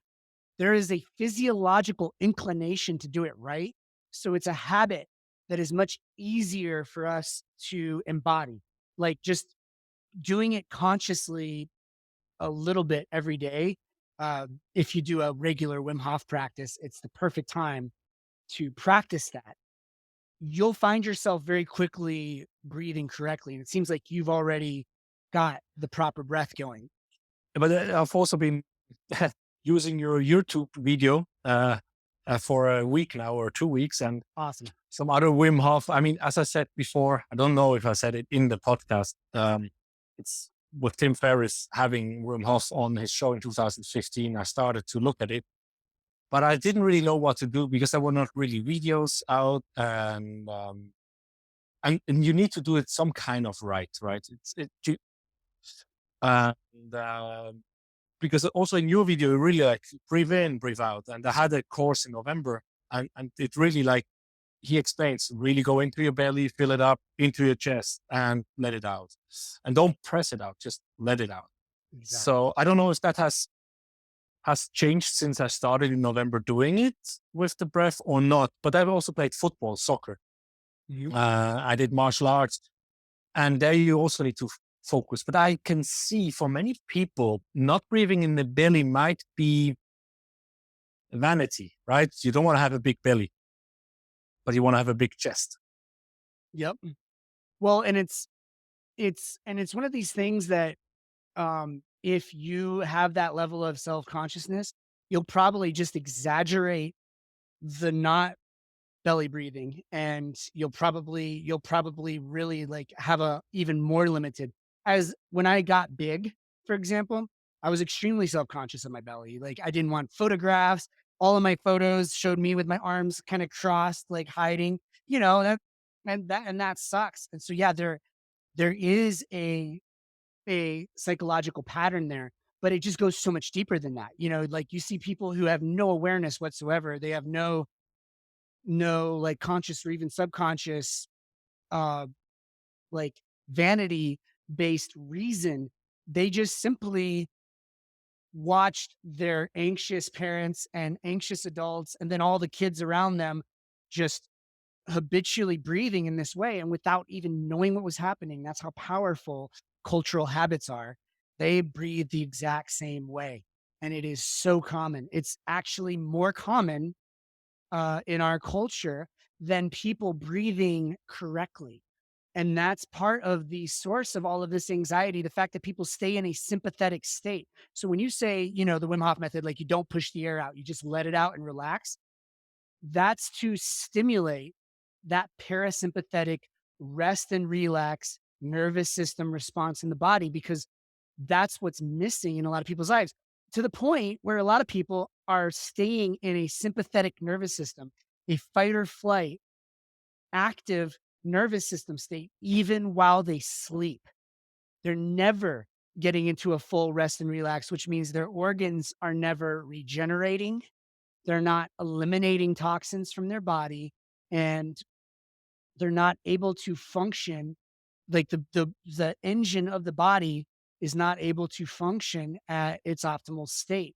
there is a physiological inclination to do it right. So it's a habit that is much easier for us to embody. Like, just doing it consciously a little bit every day. If you do a regular Wim Hof practice, it's the perfect time to practice that. You'll find yourself very quickly breathing correctly. And it seems like you've already got the proper breath going. But I've also been using your YouTube video for a week now, or 2 weeks, and Awesome. some other Wim Hof. I mean, as I said before, I don't know if I said it in the podcast. It's with Tim Ferriss having Wim Hof on his show in 2015. I started to look at it, but I didn't really know what to do because there were not really videos out, and you need to do it some kind of right. And because also in your video, you really like breathe in, breathe out. And I had a course in November, and it really, like, he explains, really go into your belly, fill it up into your chest, and let it out. And don't press it out, just let it out. Exactly. So I don't know if that has changed since I started in November doing it with the breath or not. But I've also played football, soccer. I did martial arts, and there you also need to focus. But I can see for many people, not breathing in the belly might be vanity, right? You don't want to have a big belly, but you want to have a big chest. Yep. Well, and it's one of these things that, if you have that level of self-consciousness, you'll probably just exaggerate the not belly breathing, and you'll probably really, like, have a even more limited. As when I got big, for example, I was extremely self-conscious of my belly. Like, I didn't want photographs. All of my photos showed me with my arms kind of crossed, like hiding, that, and that sucks. And so, yeah, there is a psychological pattern there. but it just goes so much deeper than that. Like you see people who have no awareness whatsoever. They have no like conscious or even subconscious uh like vanity based reason. They just simply watched their anxious parents and anxious adults and then all the kids around them just habitually breathing in this way and without even knowing what was happening. That's how powerful cultural habits are. They breathe the exact same way. And it is so common. It's actually more common in our culture than people breathing correctly. And that's part of the source of all of this anxiety, the fact that people stay in a sympathetic state. So when you say, the Wim Hof method, like you don't push the air out, you just let it out and relax, that's to stimulate that parasympathetic rest and relax nervous system response in the body, because that's what's missing in a lot of people's lives, to the point where a lot of people are staying in a sympathetic nervous system, a fight or flight, active nervous system state, even while they sleep. They're never getting into a full rest and relax, which means their organs are never regenerating. They're not eliminating toxins from their body, and they're not able to function. Like the engine of the body is not able to function at its optimal state,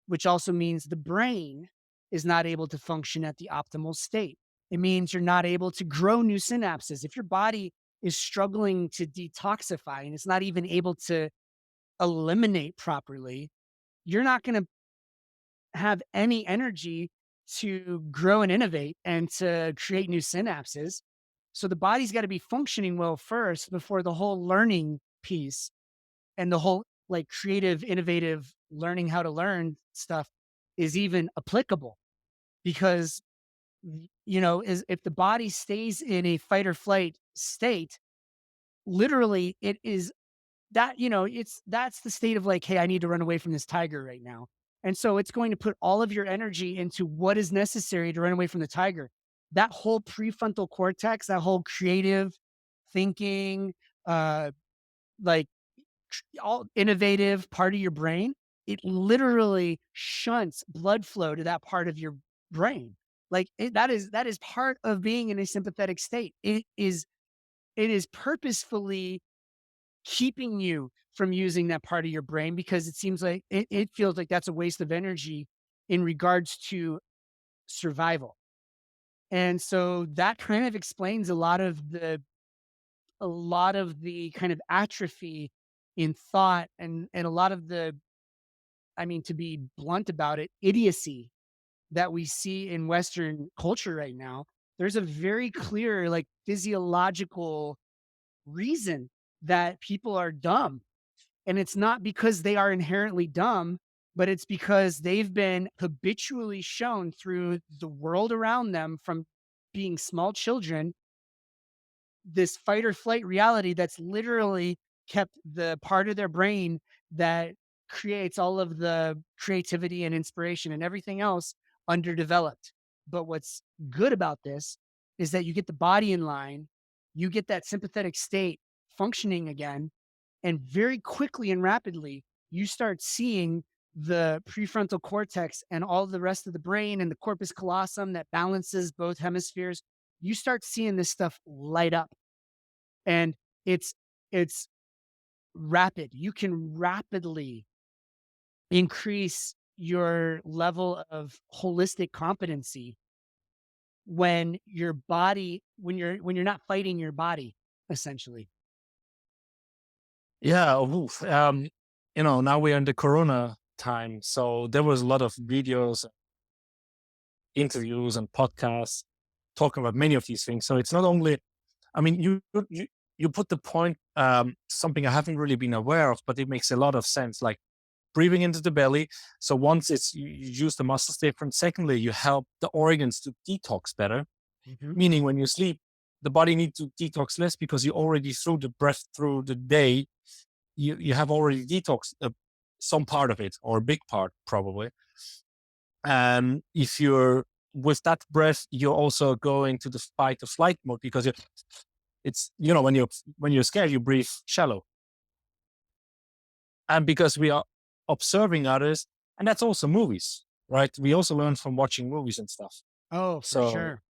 which also means the brain is not able to function at the optimal state. It means you're not able to grow new synapses. If your body is struggling to detoxify and it's not even able to eliminate properly, you're not going to have any energy to grow and innovate and to create new synapses. So the body's got to be functioning well first before the whole learning piece and the whole like creative, innovative learning how to learn stuff is even applicable. Because, is if the body stays in a fight or flight state, literally it is that, that's the state of like, hey, I need to run away from this tiger right now. And so it's going to put all of your energy into what is necessary to run away from the tiger. That whole prefrontal cortex, that whole creative thinking, uh, like all innovative part of your brain, it literally shunts blood flow to that part of your brain. Like that is part of being in a sympathetic state. It is purposefully keeping you from using that part of your brain, because it seems like it feels like that's a waste of energy in regards to survival. And so that kind of explains a lot of the kind of atrophy in thought, and a lot of the, I mean, to be blunt about it, idiocy that we see in Western culture right now. There's a very clear like physiological reason that people are dumb. And it's not because they are inherently dumb, but it's because they've been habitually shown through the world around them from being small children this fight or flight reality that's literally kept the part of their brain that creates all of the creativity and inspiration and everything else underdeveloped. But what's good about this is that you get the body in line, you get that sympathetic state functioning again, and very quickly and rapidly, you start seeing the prefrontal cortex and all the rest of the brain and the corpus callosum that balances both hemispheres. You start seeing this stuff light up, and it's rapid. You can rapidly increase your level of holistic competency when you're not fighting your body, essentially. Yeah. Oof. Now we're in the Corona time, so there was a lot of videos, interviews, and podcasts talking about many of these things. So it's not only, I mean, you put the point, something I haven't really been aware of, but it makes a lot of sense. Like breathing into the belly. So once you use the muscles different. Secondly, you help the organs to detox better. Mhm. Meaning when you sleep, the body needs to detox less because you already through the breath through the day, you have already detoxed some part of it, or a big part probably. And if you're with that breath, you're also going to the fight or flight mode, because it's when you're scared, you breathe shallow. And because we are observing others. And that's also movies, right? We also learn from watching movies and stuff. Oh, for sure.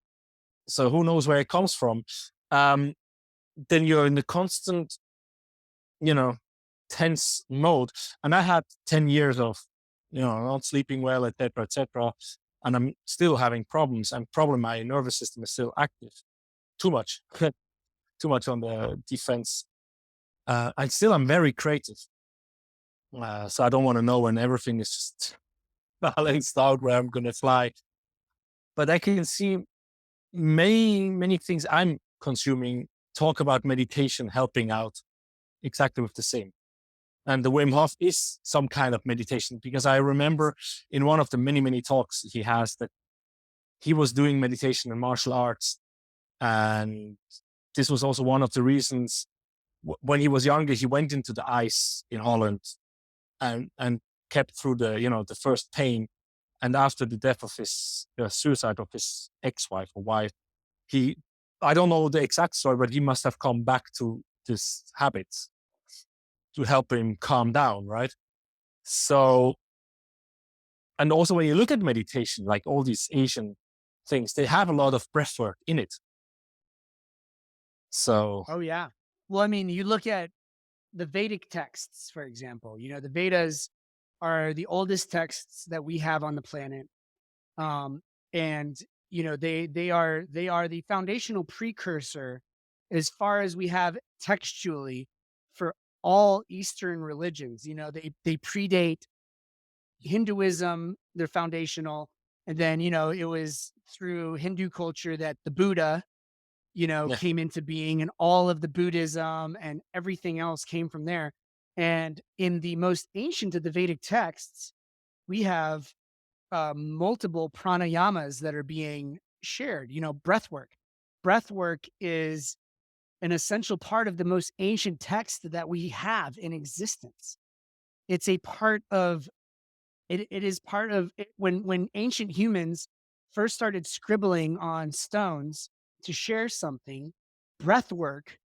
So who knows where it comes from? Then you're in the constant, tense mode. And I had 10 years of, not sleeping well, etc., etc. And I'm still having problems. And probably my nervous system is still active. Too much, too much on the defense. I'm very creative. So I don't want to know when everything is just balanced out where I'm going to fly. But I can see many things I'm consuming talk about meditation helping out exactly with the same. And the Wim Hof is some kind of meditation, because I remember in one of the many talks he has that he was doing meditation and martial arts. And this was also one of the reasons when he was younger, he went into the ice in Holland and kept through the first pain. And after the death of his suicide of his ex-wife or wife, I don't know the exact story, but he must have come back to this habits to help him calm down, right? So, and also when you look at meditation, like all these Asian things, they have a lot of breath work in it. So. Oh, yeah. Well, I mean, you look at the Vedic texts, for example, the Vedas are the oldest texts that we have on the planet. And, they are the foundational precursor as far as we have textually for all Eastern religions. They predate Hinduism, they're foundational. And then, it was through Hindu culture that the Buddha, came into being, and all of the Buddhism and everything else came from there. And in the most ancient of the Vedic texts, we have multiple pranayamas that are being shared, breath work. Breath work is an essential part of the most ancient text that we have in existence. It's a part of it. It is part of it. When ancient humans first started scribbling on stones to share something, breath work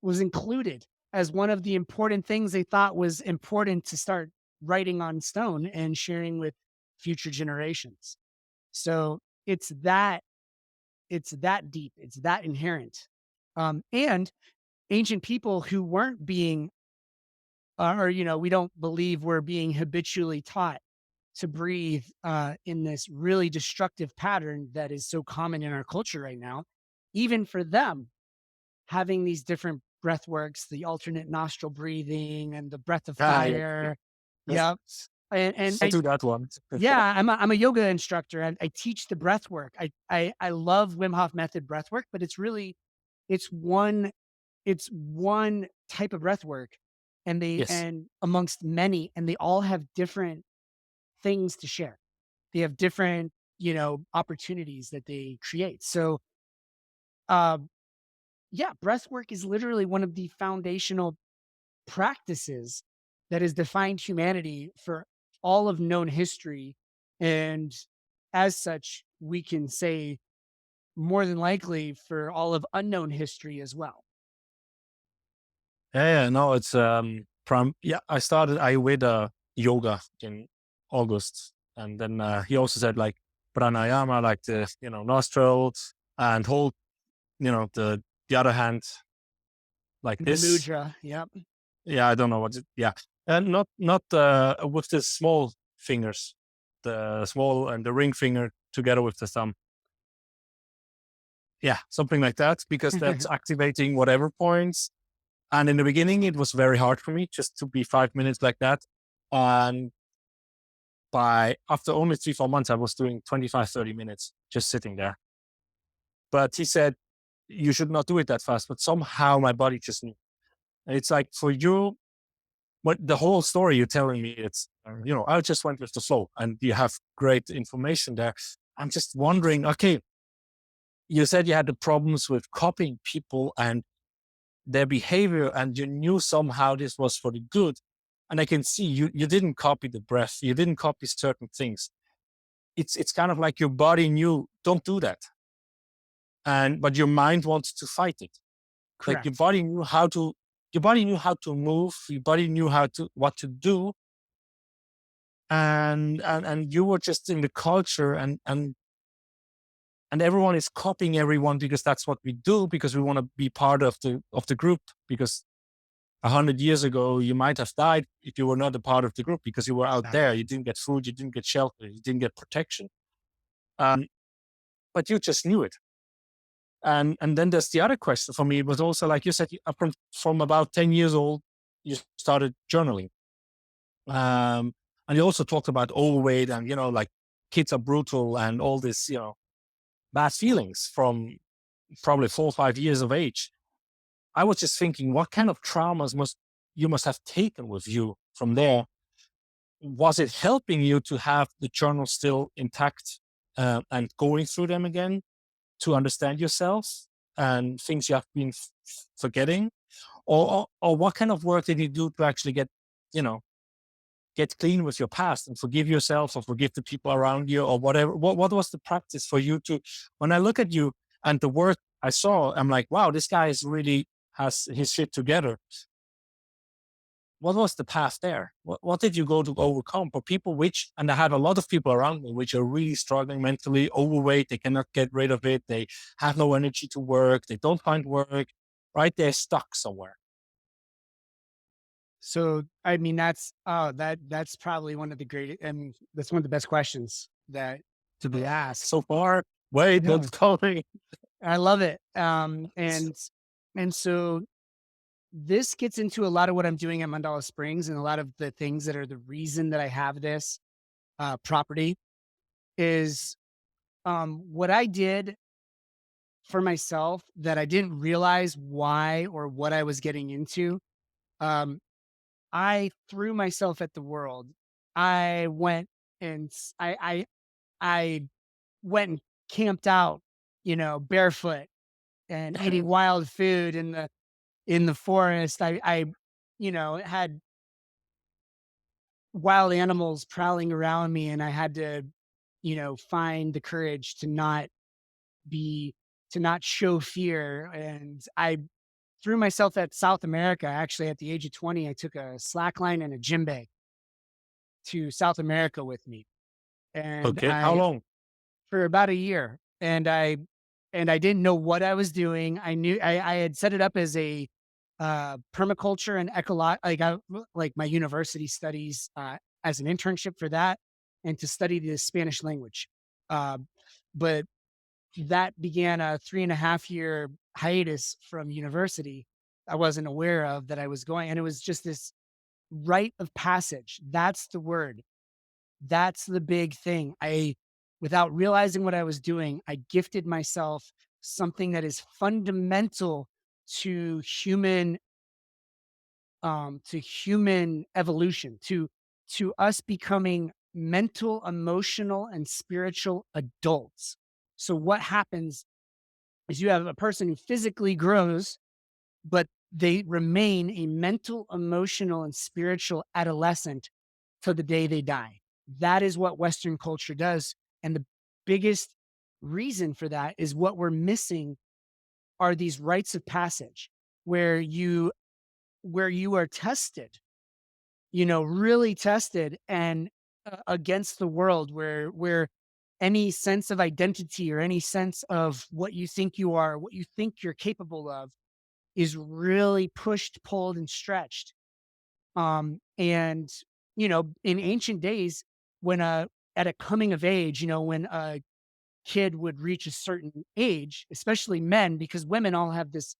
was included as one of the important things they thought was important to start writing on stone and sharing with future generations. So it's that deep, it's that inherent. And ancient people who weren't being, we don't believe we're being habitually taught to breathe in this really destructive pattern that is so common in our culture right now. Even for them, having these different breath works, the alternate nostril breathing and the breath of fire. Yeah. And I do that one. Yeah, I'm a yoga instructor. I teach the breath work. I love Wim Hof method breath work, but it's one type of breath work, and and amongst many, and they all have different things to share. They have different, opportunities that they create. So, yeah, breath work is literally one of the foundational practices that has defined humanity for all of known history. And as such, we can say more than likely for all of unknown history as well. No, it's I started Ayurveda yoga in August, and then he also said like pranayama, like the nostrils, and hold the other hand like this. Mudra, yep. Yeah, I don't know and not with the small fingers, the small and the ring finger together with the thumb. Yeah, something like that, because that's activating whatever points. And in the beginning, it was very hard for me just to be 5 minutes like that. And after only 3-4 months, I was doing 25-30 minutes just sitting there. But he said, you should not do it that fast. But somehow my body just knew. It's like for you, what the whole story you're telling me, it's, I just went with the flow, and you have great information there. I'm just wondering, okay, you said you had the problems with copying people and their behavior, and you knew somehow this was for the good. And I can see you didn't copy the breath. You didn't copy certain things. It's kind of like your body knew, don't do that. But your mind wanted to fight it. Correct. Like your body knew how to move. Your body knew what to do. and you were just in the culture, and everyone is copying everyone because that's what we do, because we want to be part of the group. Because 100 years ago, you might have died if you were not a part of the group, because you were out there. You didn't get food, you didn't get shelter, you didn't get protection. But you just knew it. And then there's the other question for me. It was also, like you said, from about 10 years old, you started journaling. And you also talked about overweight and, like kids are brutal and all this, bad feelings from probably 4 or 5 years of age. I was just thinking, what kind of traumas you must have taken with you from there? Was it helping you to have the journal still intact, and going through them again to understand yourself and things you have been forgetting? Or what kind of work did you do to actually get clean with your past and forgive yourself or forgive the people around you or whatever? What was the practice for you to, when I look at you and the work I saw, I'm like, wow, this guy is really has his shit together. What was the path there? What did you go to overcome for people and I had a lot of people around me which are really struggling mentally, overweight, they cannot get rid of it, they have no energy to work, they don't find work, right? They're stuck somewhere. So, I mean, that's probably one of the great, and that's one of the best questions that to be asked. So far, wait, Yeah. what's coming? I love it. And so this gets into a lot of what I'm doing at Mandala Springs, and a lot of the things that are the reason that I have this property is what I did for myself that I didn't realize why or what I was getting into. Um, I threw myself at the world. I went and I went and camped out, barefoot and eating wild food in the forest. I had wild animals prowling around me, and I had to, find the courage be to not show fear. And I threw myself at South America. Actually, at the age of 20, I took a slackline and a djembe to South America with me. And Okay, how long? for about a year. And I didn't know what I was doing. I had set it up as a permaculture and like my university studies as an internship for that, and to study the Spanish language. Uh, but that began a 3.5 year hiatus from university. I wasn't aware of that I was going, and it was just this rite of passage. That's the word. That's the big thing. Without realizing what I was doing, I gifted myself something that is fundamental to human evolution, to us becoming mental, emotional, and spiritual adults. So what happens is you have a person who physically grows, but they remain a mental, emotional, and spiritual adolescent till the day they die. That is what Western culture does. And the biggest reason for that is what we're missing are these rites of passage where you are tested, really tested and against the world, where any sense of identity or any sense of what you think you are, what you think you're capable of is really pushed, pulled, and stretched. And in ancient days, when at a coming of age, when a kid would reach a certain age, especially men, because women all have this,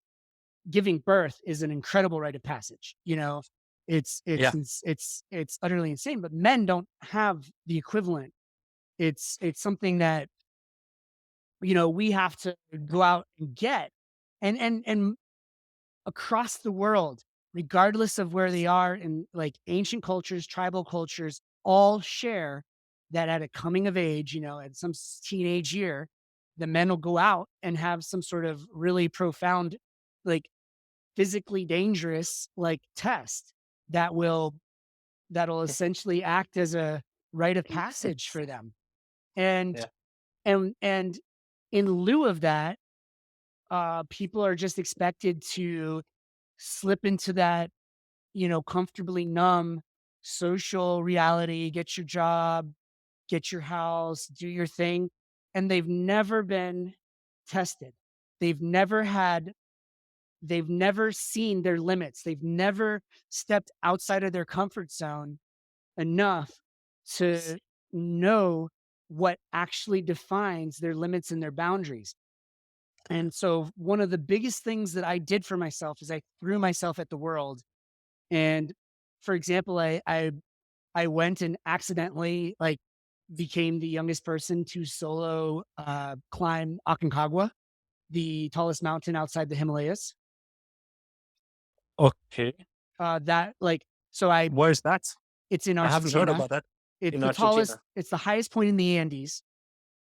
giving birth is an incredible rite of passage. Yeah. It's utterly insane, but men don't have the equivalent. It's something that we have to go out and get, and across the world, regardless of where they are in like ancient cultures, tribal cultures, all share that at a coming of age, at some teenage year, the men will go out and have some sort of really profound, like physically dangerous, like test that'll essentially act as a rite of passage for them. And Yeah. and in lieu of that, people are just expected to slip into that, comfortably numb, social reality, get your job, get your house, do your thing. And they've never been tested. They've never had, they've never seen their limits. They've never stepped outside of their comfort zone enough to know what actually defines their limits and their boundaries. And so one of the biggest things that I did for myself is I threw myself at the world. And for example, I went and accidentally like became the youngest person to solo climb Aconcagua, the tallest mountain outside the Himalayas. Okay. That like so I Where is that? It's in I haven't heard Argentina. about that. It's In the tallest, Argentina. it's the highest point in the Andes,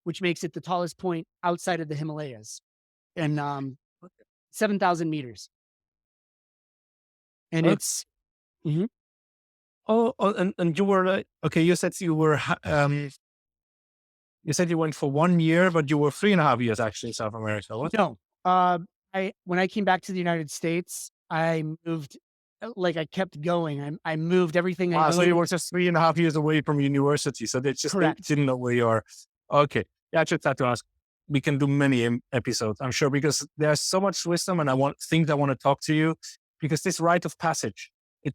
which makes it the tallest point outside of the Himalayas. And 7,000 meters. And Okay. it's Mhm. And you were okay. You said you were you said you went for 1 year, but you were 3.5 years actually in South America. What? No. I when I came back to the United States, I moved like I kept going. I moved everything I So you owned. were just 3.5 years away from university, so they Correct. didn't know where you are. Okay, yeah, I just had to ask. We can do many episodes, I'm sure, because there's so much wisdom, and I want to talk to you because this rite of passage.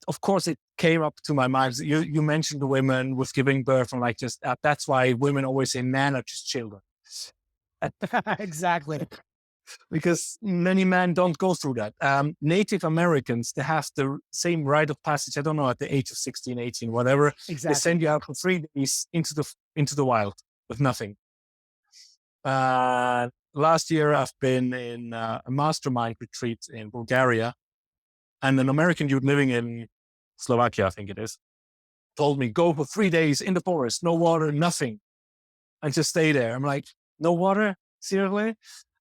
Of course, it came up to my mind. You mentioned the women with giving birth, and like just that's why women always say men are just children. Exactly. Because many men don't go through that. Native Americans, they have the same rite of passage. I don't know, at the age of 16, 18, whatever. Exactly. They send you out for 3 days into the wild with nothing. Last year, I've been in a mastermind retreat in Bulgaria, and an American dude living in Slovakia, I think it is, told me, go for 3 days in the forest, no water, nothing, and just stay there. I'm like, no water? Seriously?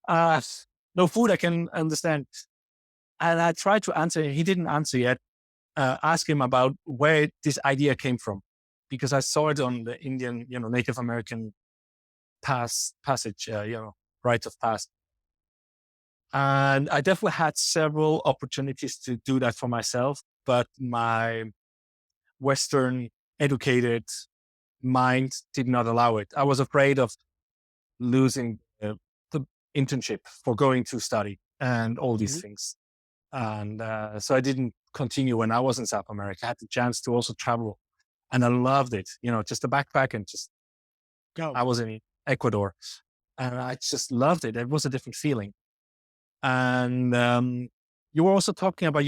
No food, I can understand. And I tried to answer, he didn't answer yet. Ask him about where this idea came from, because I saw it on the Indian, Native American passage, rite of passage. And I definitely had several opportunities to do that for myself, but my Western educated mind did not allow it. I was afraid of losing the internship for going to study and all these things. And so I didn't continue when I was in South America. I had the chance to also travel, and I loved it. Just a backpack and just Go. I was in Ecuador, and I just loved it. It was a different feeling. And you were also talking about,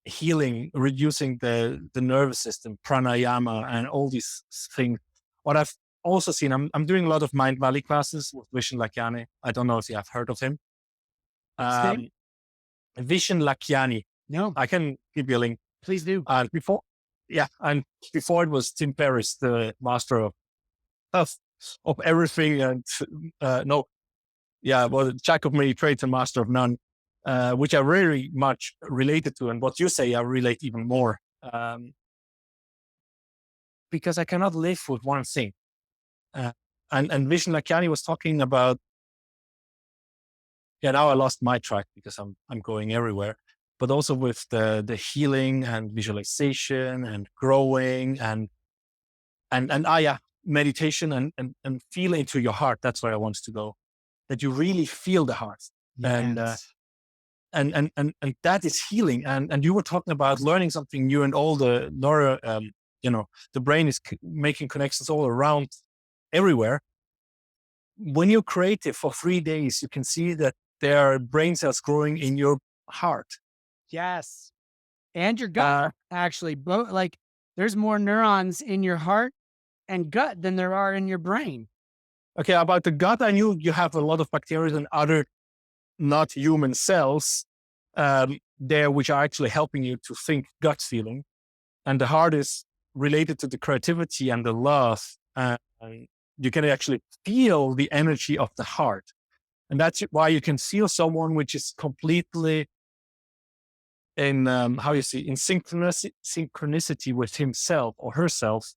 healing, reducing the nervous system, pranayama, and all these things. What I've also seen, I'm doing a lot of Mind Valley classes with Vishen Lakhiani. I don't know if you have heard of him. Vishen Lakhiani. No. I can give you a link. Please do. And before it was Tim Ferriss, the master of everything, and jack of many trades and master of none, which I very much related to. And what you say, I relate even more, because I cannot live with one thing. And Vishen Lakhiani was talking about. Yeah, now I lost my track because I'm going everywhere. But also with the healing and visualization and growing and meditation and feel into your heart. That's where I want to go. That you really feel the heart. Yes. And that is healing. And you were talking about learning something new, and all the neuro, the brain is making connections all around everywhere. When you're creative for 3 days, you can see that there are brain cells growing in your heart. Yes. And your gut, actually. Both, like, there's more neurons in your heart and gut than there are in your brain. Okay, about the gut, I knew you have a lot of bacteria and other not human cells there, which are actually helping you to think gut feeling. And the heart is related to the creativity and the love. You can actually feel the energy of the heart. And that's why you can feel someone which is completely in, in synchronicity with himself or herself,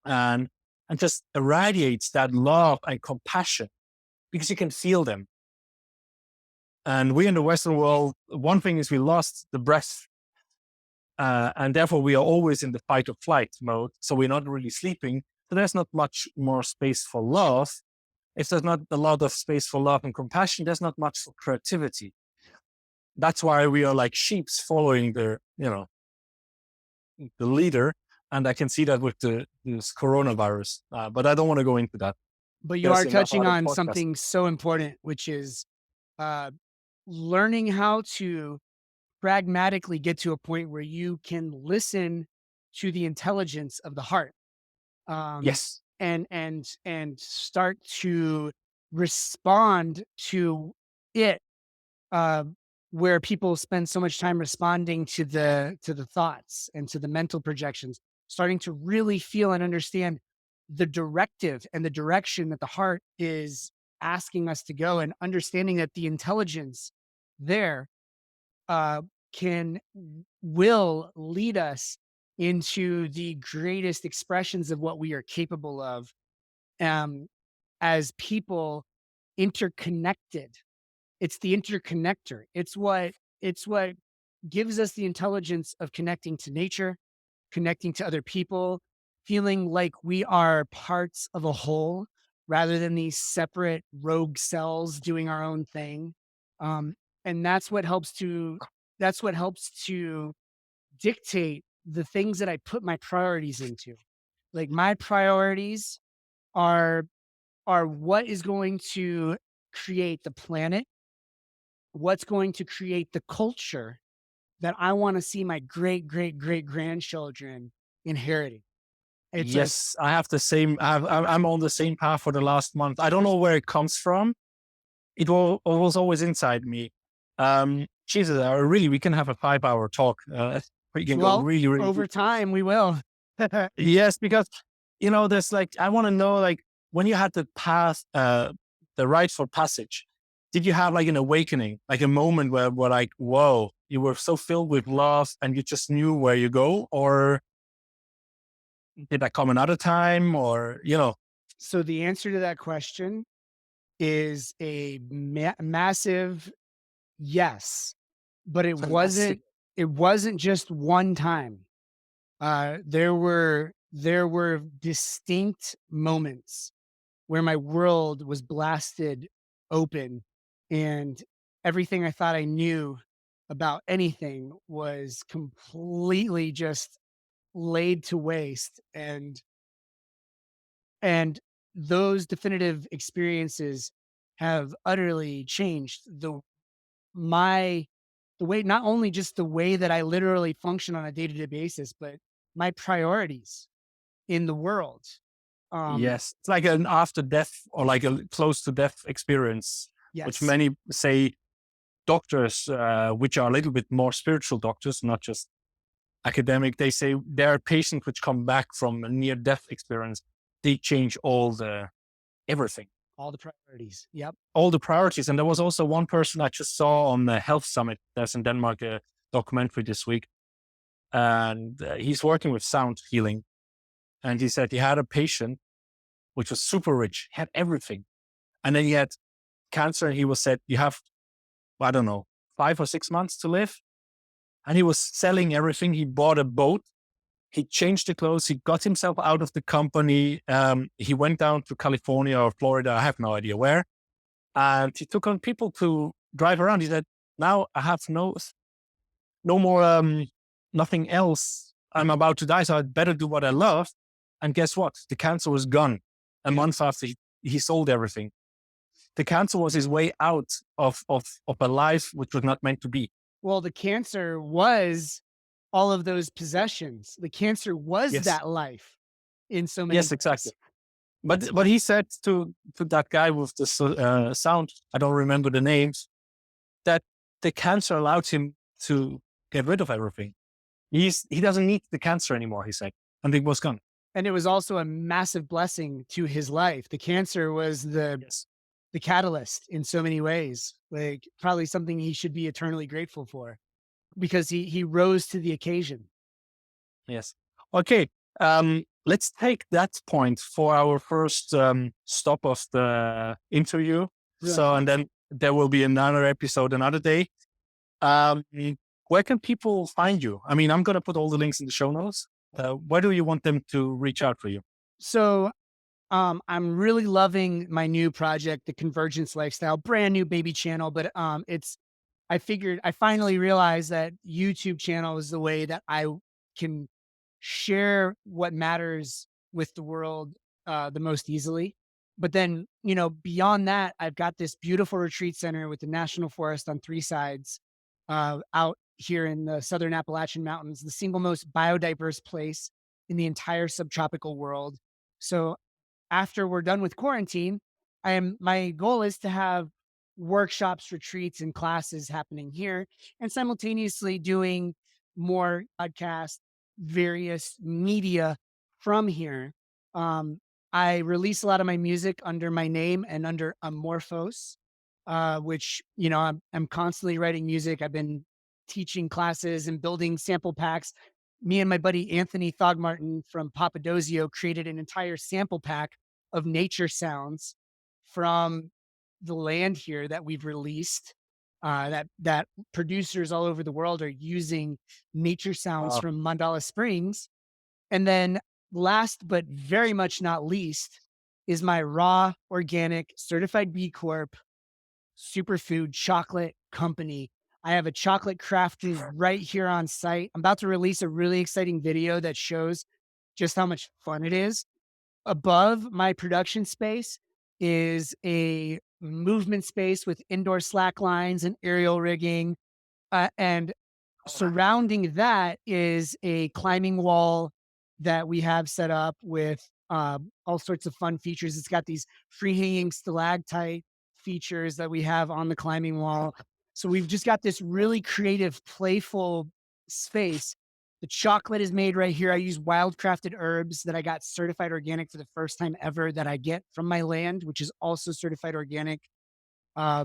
and just irradiates that love and compassion, because you can feel them. And we in the Western world, one thing is we lost the breath. and therefore we are always in the fight or flight mode. So we're not really sleeping. So there's not much more space for love. If there's not a lot of space for love and compassion, there's not much for creativity. That's why we are like sheeps following the leader. And I can see that with this coronavirus, but I don't want to go into that. But you are touching on something so important, which is learning how to pragmatically get to a point where you can listen to the intelligence of the heart. Yes. And start to respond to it, where people spend so much time responding to the thoughts and to the mental projections, starting to really feel and understand the directive and the direction that the heart is asking us to go, and understanding that the intelligence there will lead us into the greatest expressions of what we are capable of, as people interconnected. It's the interconnector. It's what gives us the intelligence of connecting to nature, connecting to other people, feeling like we are parts of a whole rather than these separate rogue cells doing our own thing. And that's what helps to dictate the things that I put my priorities into. Like, my priorities are what is going to create the planet, what's going to create the culture that I want to see my great great great grandchildren inheriting. It's Yes, I have the same. I'm on the same path for the last month. I don't know where it comes from. It was always inside me. Jesus, we can have a 5-hour talk. We can go really, really over time we will. Yes, because there's like, I want to know, like, when you had the path, the rite for passage, did you have like an awakening, like a moment where like, whoa, you were so filled with love and you just knew where you go, or did that come another time, or So the answer to that question is a massive yes, but it Fantastic. wasn't just one time. There were distinct moments where my world was blasted open, and everything I thought I knew about anything was completely just laid to waste. And those definitive experiences have utterly changed the way, not only just the way that I literally function on a day-to-day basis, but my priorities in the world. Yes, it's like an after death, or like a close to death experience, which Yes. many say doctors, which are a little bit more spiritual doctors, not just academic, they say there are patients which come back from a near death experience. They change everything. All the priorities. Yep. All the priorities. And there was also one person I just saw on the health summit. There's in Denmark a documentary this week. And he's working with sound healing. And he said he had a patient which was super rich, he had everything. And then he had cancer, and he was said, you have, I don't know, 5 or 6 months to live. And he was selling everything. He bought a boat. He changed the clothes. He got himself out of the company. He went down to California or Florida. I have no idea where. And he took on people to drive around. He said, now I have no more, nothing else. I'm about to die, so I'd better do what I love. And guess what? The cancer was gone a month after he sold everything. The cancer was his way out of a life which was not meant to be. Well, the cancer was all of those possessions. The cancer was that life in so many Yes, ways. exactly. But he said to that guy with the sound, I don't remember the names, that the cancer allowed him to get rid of everything. He doesn't need the cancer anymore, he said, and it was gone. And it was also a massive blessing to his life. The cancer was the catalyst in so many ways, like probably something he should be eternally grateful for, because he rose to the occasion. Yes. Okay. Let's take that point for our first stop of the interview. Yeah. So, and then there will be another episode another day. where can people find you? I mean, I'm going to put all the links in the show notes. Where do you want them to reach out for you? So I'm really loving my new project, the Convergence Lifestyle, brand new baby channel, but I finally realized that YouTube channel is the way that I can share what matters with the world the most easily. But then, beyond that, I've got this beautiful retreat center with the national forest on three sides out here in the southern Appalachian Mountains, the single most biodiverse place in the entire subtropical world. So after we're done with quarantine, my goal is to have workshops, retreats, and classes happening here, and simultaneously doing more podcast, various media from here. Um, I release a lot of my music under my name and under Amorphos, which I'm constantly writing music. I've been teaching classes and building sample packs. Me and my buddy Anthony Thogmartin from Papadozio created an entire sample pack of nature sounds from the land here that we've released. That producers all over the world are using nature sounds Wow. from Mandala Springs. And then last but very much not least is my raw organic certified B Corp superfood chocolate company. I have a chocolate crafted right here on site. I'm about to release a really exciting video that shows just how much fun it is. Above my production space is a movement space with indoor slack lines and aerial rigging. And surrounding that is a climbing wall that we have set up with all sorts of fun features. It's got these free hanging stalactite features that we have on the climbing wall. So we've just got this really creative, playful space. The chocolate is made right here. I use wild crafted herbs that I got certified organic for the first time ever that I get from my land, which is also certified organic. Oh,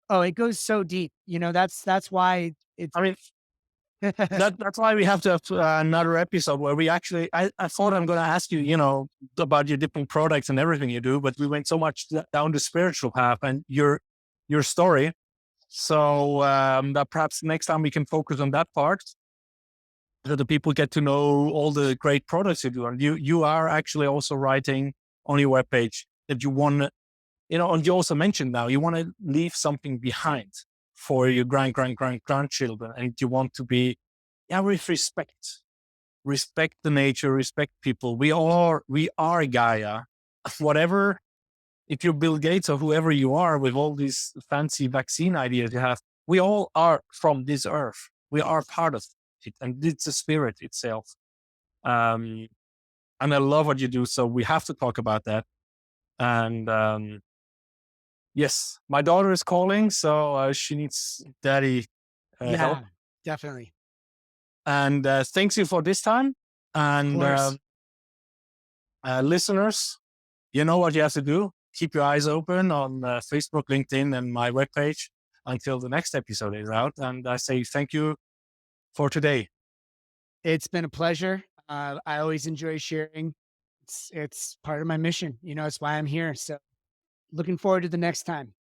it goes so deep. That's why it's I mean, that's why we have to have another episode where we actually, I thought I'm going to ask you, about your different products and everything you do, but we went so much down the spiritual path and your story. So that perhaps next time we can focus on that part so the people get to know all the great products you do. And you are actually also writing on your webpage that you want, and you also mentioned now you want to leave something behind for your grandchildren, and you want to be, with respect the nature, respect people. We are Gaia. Whatever, if you're Bill Gates or whoever you are with all these fancy vaccine ideas you have, we all are from this earth. We are part of it, and it's a spirit itself. And I love what you do, so we have to talk about that. And yes, my daughter is calling, so she needs daddy help. Definitely. And thanks you for this time. And Of course. listeners, you know what you have to do. Keep your eyes open on Facebook, LinkedIn, and my webpage until the next episode is out. And I say thank you for today. It's been a pleasure. I always enjoy sharing. It's part of my mission. It's why I'm here. So looking forward to the next time.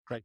Great.